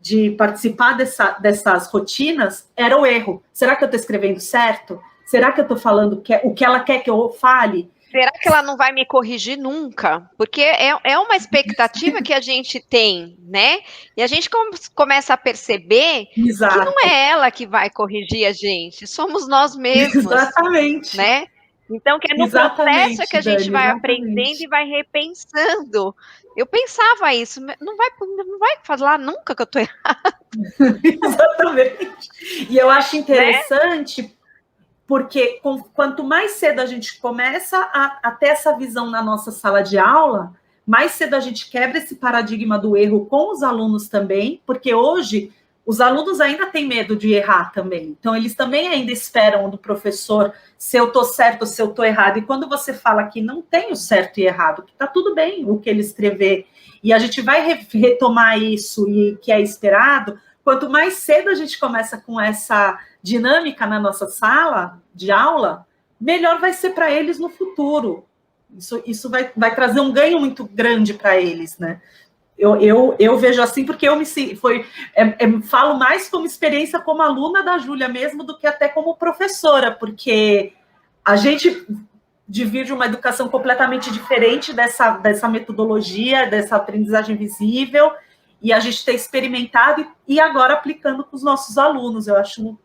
de participar dessas rotinas era o erro. Será que eu estou escrevendo certo? Será que eu estou falando o que ela quer que eu fale? Será que ela não vai me corrigir nunca? Porque é uma expectativa que a gente tem, né? E a gente começa a perceber Exato. Que não é ela que vai corrigir a gente, somos nós mesmos. Exatamente. Né? Então, que é no processo que a gente vai aprendendo e vai repensando. Eu pensava isso, não vai falar nunca que eu estou errada. Exatamente. E eu acho interessante, né? Porque quanto mais cedo a gente começa a ter essa visão na nossa sala de aula, mais cedo a gente quebra esse paradigma do erro com os alunos também, porque hoje os alunos ainda têm medo de errar também. Então, eles também ainda esperam do professor se eu estou certo ou se eu estou errado. E quando você fala que não tem o certo e errado, que está tudo bem o que ele escrever, e a gente vai retomar isso e que é esperado, quanto mais cedo a gente começa com essa dinâmica na nossa sala de aula, melhor vai ser para eles no futuro. Isso vai trazer um ganho muito grande para eles, né? Eu vejo assim, porque falo mais como experiência como aluna da Júlia mesmo, do que até como professora, porque a gente divide uma educação completamente diferente dessa metodologia, dessa aprendizagem visível, e a gente tem experimentado e agora aplicando com os nossos alunos. Eu acho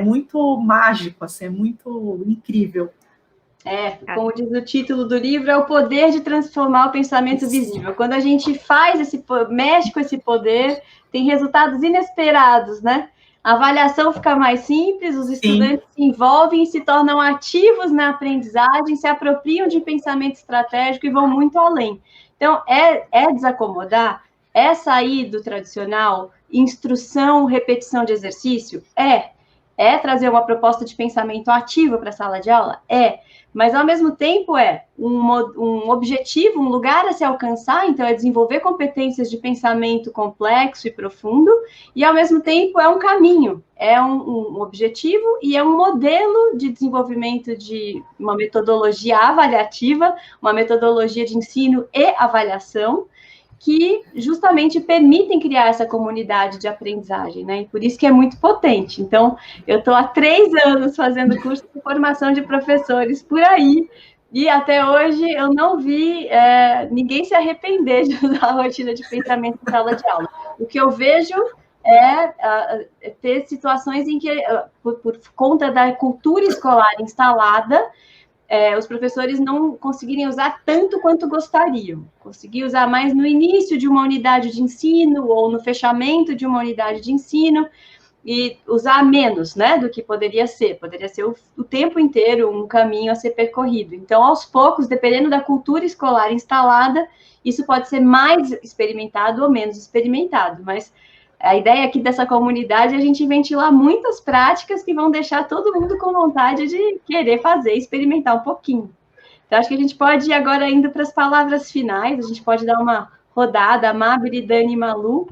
muito mágico, assim, é muito incrível. Como diz o título do livro, é o poder de transformar o pensamento visível. Quando a gente mexe com esse poder, tem resultados inesperados, né? A avaliação fica mais simples, os estudantes se envolvem e se tornam ativos na aprendizagem, se apropriam de pensamento estratégico e vão muito além. Então, é desacomodar? É sair do tradicional instrução, repetição de exercício? É trazer uma proposta de pensamento ativo para a sala de aula? Mas ao mesmo tempo um objetivo, um lugar a se alcançar, então é desenvolver competências de pensamento complexo e profundo, e ao mesmo tempo é um caminho, é um objetivo e é um modelo de desenvolvimento de uma metodologia avaliativa, uma metodologia de ensino e avaliação, que justamente permitem criar essa comunidade de aprendizagem, né? E por isso que é muito potente. Então, eu estou há 3 anos fazendo curso de formação de professores por aí, e até hoje eu não vi ninguém se arrepender de usar a rotina de pensamento em sala de aula. O que eu vejo é ter situações em que, por conta da cultura escolar instalada, os professores não conseguirem usar tanto quanto gostariam. Conseguir usar mais no início de uma unidade de ensino ou no fechamento de uma unidade de ensino e usar menos, né, do que poderia ser. Poderia ser o tempo inteiro um caminho a ser percorrido. Então, aos poucos, dependendo da cultura escolar instalada, isso pode ser mais experimentado ou menos experimentado, mas a ideia aqui dessa comunidade é a gente ventilar muitas práticas que vão deixar todo mundo com vontade de querer fazer, experimentar um pouquinho. Então, acho que a gente pode ir agora indo para as palavras finais, a gente pode dar uma rodada, Amabile, Dani e Malu,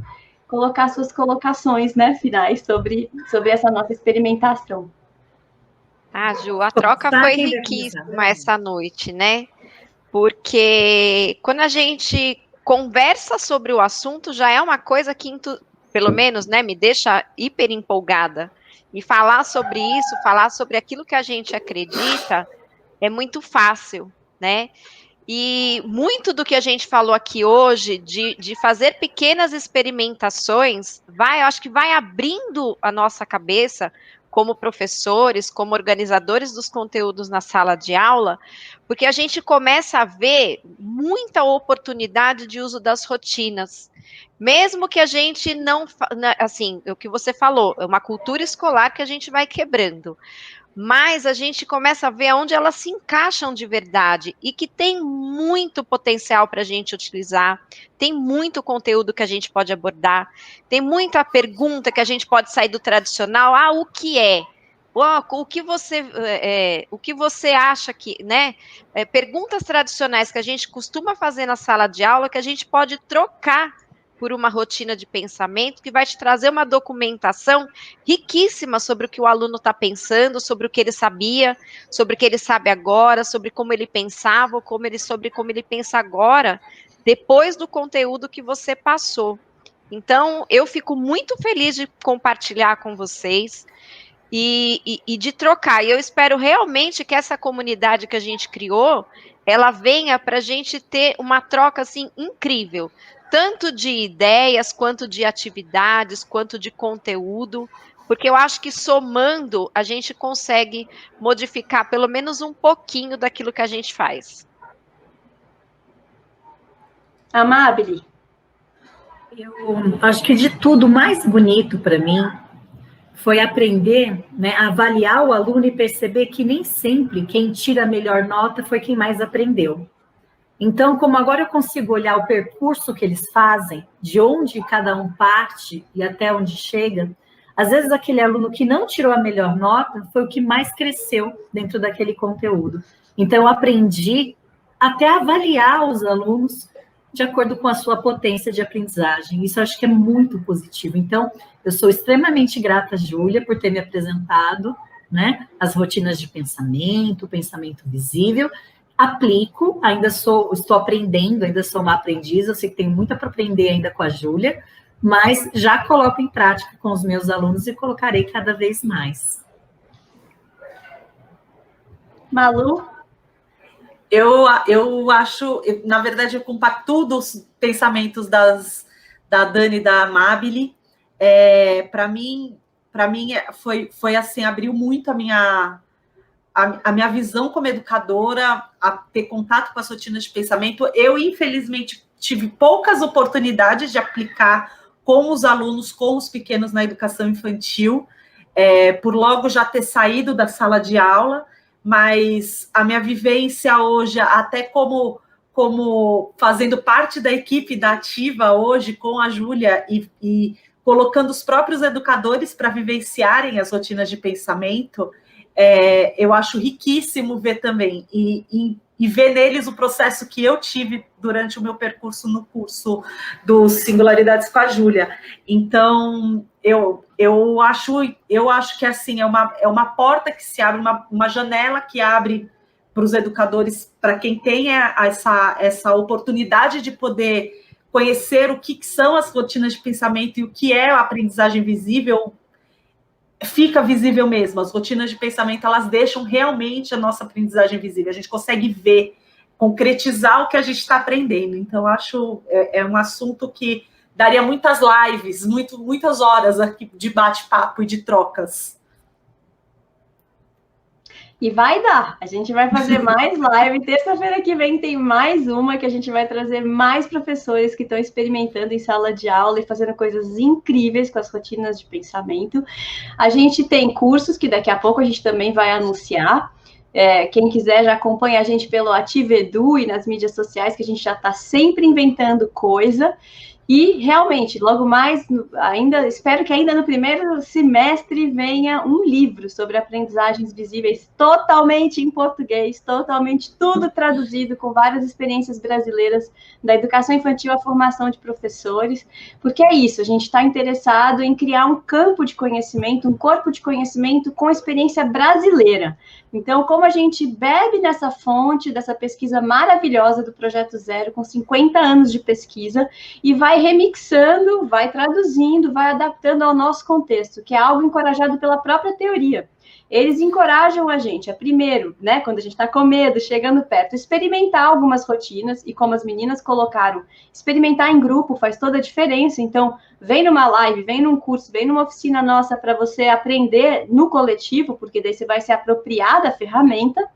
colocar suas colocações, né, finais sobre essa nossa experimentação. Ju, a troca foi riquíssima essa noite, né? Porque quando a gente conversa sobre o assunto, já é uma coisa que pelo menos, né, me deixa hiper empolgada. E falar sobre isso, falar sobre aquilo que a gente acredita, é muito fácil, né? E muito do que a gente falou aqui hoje, de fazer pequenas experimentações, eu acho que vai abrindo a nossa cabeça, como professores, como organizadores dos conteúdos na sala de aula, porque a gente começa a ver muita oportunidade de uso das rotinas. Mesmo que a gente não, assim, o que você falou, é uma cultura escolar que a gente vai quebrando, mas a gente começa a ver onde elas se encaixam de verdade e que tem muito potencial para a gente utilizar, tem muito conteúdo que a gente pode abordar, tem muita pergunta que a gente pode sair do tradicional, o que é? O que você acha que, né? Perguntas tradicionais que a gente costuma fazer na sala de aula que a gente pode trocar por uma rotina de pensamento que vai te trazer uma documentação riquíssima sobre o que o aluno está pensando, sobre o que ele sabia, sobre o que ele sabe agora, sobre como ele pensava, sobre como ele pensa agora, depois do conteúdo que você passou. Então, eu fico muito feliz de compartilhar com vocês e de trocar. E eu espero realmente que essa comunidade que a gente criou, ela venha para a gente ter uma troca assim incrível, tanto de ideias, quanto de atividades, quanto de conteúdo, porque eu acho que somando a gente consegue modificar pelo menos um pouquinho daquilo que a gente faz. Amabile. Eu acho que de tudo, o mais bonito para mim foi aprender, né, a avaliar o aluno e perceber que nem sempre quem tira a melhor nota foi quem mais aprendeu. Então, como agora eu consigo olhar o percurso que eles fazem, de onde cada um parte e até onde chega, às vezes aquele aluno que não tirou a melhor nota foi o que mais cresceu dentro daquele conteúdo. Então, eu aprendi até avaliar os alunos de acordo com a sua potência de aprendizagem. Isso eu acho que é muito positivo. Então, eu sou extremamente grata, Júlia, por ter me apresentado, né, as rotinas de pensamento, pensamento visível. Aplico, estou aprendendo, ainda sou uma aprendiz, eu sei que tenho muito para aprender ainda com a Júlia, mas já coloco em prática com os meus alunos e colocarei cada vez mais. Malu? Eu acho, na verdade, eu compactuo dos pensamentos da Dani e da Amabile. Para mim foi assim, abriu muito a minha visão como educadora, a ter contato com as rotinas de pensamento. Eu, infelizmente, tive poucas oportunidades de aplicar com os alunos, com os pequenos na educação infantil, por logo já ter saído da sala de aula, mas a minha vivência hoje, até como fazendo parte da equipe da Ativa hoje, com a Júlia e colocando os próprios educadores para vivenciarem as rotinas de pensamento, eu acho riquíssimo ver também, e ver neles o processo que eu tive durante o meu percurso no curso do Singularidades com a Júlia. Então, eu acho que assim, é uma porta que se abre, uma janela que abre para os educadores, para quem tem essa oportunidade de poder conhecer o que são as rotinas de pensamento e o que é a aprendizagem visível, fica visível mesmo. As rotinas de pensamento, elas deixam realmente a nossa aprendizagem visível. A gente consegue ver, concretizar o que a gente está aprendendo. Então, acho um assunto que daria muitas lives, muitas horas aqui de bate-papo e de trocas. E vai dar, a gente vai fazer mais live, terça-feira que vem tem mais uma, que a gente vai trazer mais professores que estão experimentando em sala de aula e fazendo coisas incríveis com as rotinas de pensamento. A gente tem cursos que daqui a pouco a gente também vai anunciar. Quem quiser já acompanha a gente pelo Ativedu e nas mídias sociais, que a gente já está sempre inventando coisa. E, realmente, logo mais, espero que ainda no primeiro semestre venha um livro sobre aprendizagens visíveis totalmente em português, totalmente tudo traduzido, com várias experiências brasileiras da educação infantil à formação de professores, porque é isso, a gente está interessado em criar um campo de conhecimento, um corpo de conhecimento com experiência brasileira. Então, como a gente bebe nessa fonte, dessa pesquisa maravilhosa do Projeto Zero, com 50 anos de pesquisa, e vai remixando, vai traduzindo, vai adaptando ao nosso contexto, que é algo encorajado pela própria teoria. Eles encorajam a gente, primeiro, né, quando a gente está com medo, chegando perto, experimentar algumas rotinas, e como as meninas colocaram, experimentar em grupo faz toda a diferença. Então, vem numa live, vem num curso, vem numa oficina nossa para você aprender no coletivo, porque daí você vai se apropriar da ferramenta.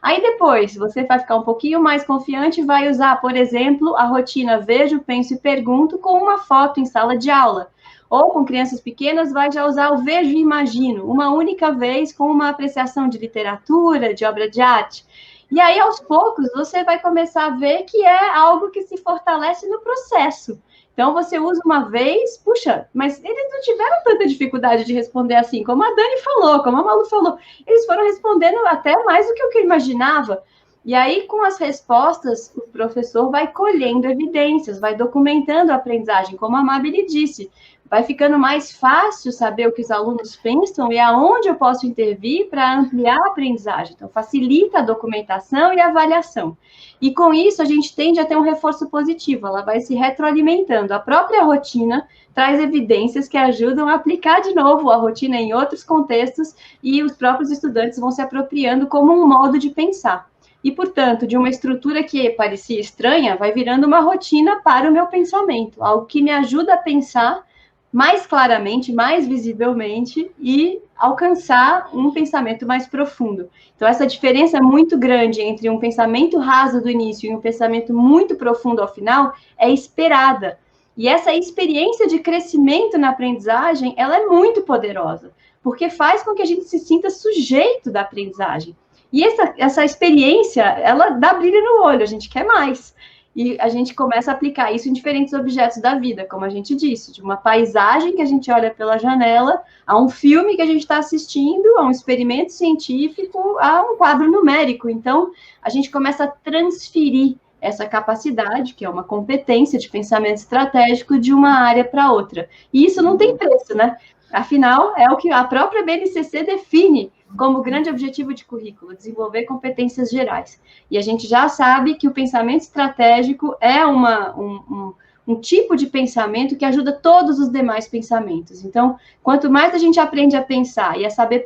Aí depois, você vai ficar um pouquinho mais confiante e vai usar, por exemplo, a rotina Vejo, Penso e Pergunto com uma foto em sala de aula. Ou com crianças pequenas, vai já usar o Vejo e Imagino, uma única vez com uma apreciação de literatura, de obra de arte. E aí, aos poucos, você vai começar a ver que é algo que se fortalece no processo. Então, você usa uma vez, puxa, mas eles não tiveram tanta dificuldade de responder assim, como a Dani falou, como a Malu falou. Eles foram respondendo até mais do que eu imaginava. E aí, com as respostas, o professor vai colhendo evidências, vai documentando a aprendizagem, como a Mabile disse. Vai ficando mais fácil saber o que os alunos pensam e aonde eu posso intervir para ampliar a aprendizagem. Então, facilita a documentação e a avaliação. E com isso, a gente tende a ter um reforço positivo, ela vai se retroalimentando. A própria rotina traz evidências que ajudam a aplicar de novo a rotina em outros contextos e os próprios estudantes vão se apropriando como um modo de pensar. E, portanto, de uma estrutura que parecia estranha, vai virando uma rotina para o meu pensamento, algo que me ajuda a pensar mais claramente, mais visivelmente e alcançar um pensamento mais profundo. Então, essa diferença é muito grande entre um pensamento raso do início e um pensamento muito profundo ao final é esperada. E essa experiência de crescimento na aprendizagem, ela é muito poderosa, porque faz com que a gente se sinta sujeito da aprendizagem. E essa experiência, ela dá brilho no olho, a gente quer mais. E a gente começa a aplicar isso em diferentes objetos da vida, como a gente disse, de uma paisagem que a gente olha pela janela, a um filme que a gente está assistindo, a um experimento científico, a um quadro numérico. Então, a gente começa a transferir essa capacidade, que é uma competência de pensamento estratégico, de uma área para outra. E isso não tem preço, né? Afinal, é o que a própria BNCC define como grande objetivo de currículo, desenvolver competências gerais. E a gente já sabe que o pensamento estratégico é um tipo de pensamento que ajuda todos os demais pensamentos. Então, quanto mais a gente aprende a pensar e a saber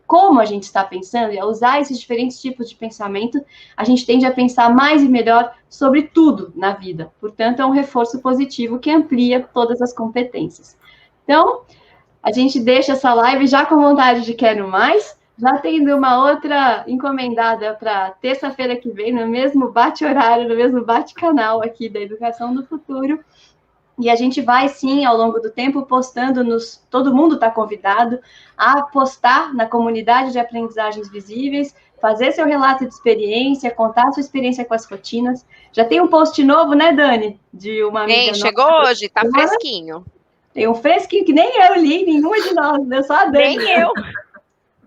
como a gente está pensando e a usar esses diferentes tipos de pensamento, a gente tende a pensar mais e melhor sobre tudo na vida. Portanto, é um reforço positivo que amplia todas as competências. Então, a gente deixa essa live já com vontade de quero mais, já tendo uma outra encomendada para terça-feira que vem, no mesmo bate-horário, no mesmo bate-canal aqui da Educação do Futuro. E a gente vai, sim, ao longo do tempo, postando todo mundo está convidado a postar na comunidade de aprendizagens visíveis, fazer seu relato de experiência, contar sua experiência com as rotinas. Já tem um post novo, né, Dani? De uma amiga chegou hoje, está fresquinho. Tem um fresquinho que nem eu li, nenhuma de nós, leu, só a Dani. Nem eu.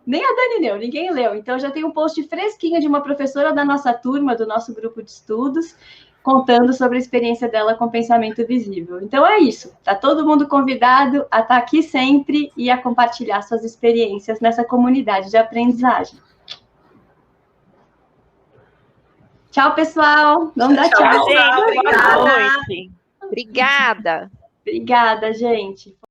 Nem a Dani leu, ninguém leu. Então, já tem um post fresquinho de uma professora da nossa turma, do nosso grupo de estudos, contando sobre a experiência dela com pensamento visível. Então, é isso. Está todo mundo convidado a estar aqui sempre e a compartilhar suas experiências nessa comunidade de aprendizagem. Tchau, pessoal. Vamos dar tchau. Gente, boa noite. Obrigada. Obrigada, gente.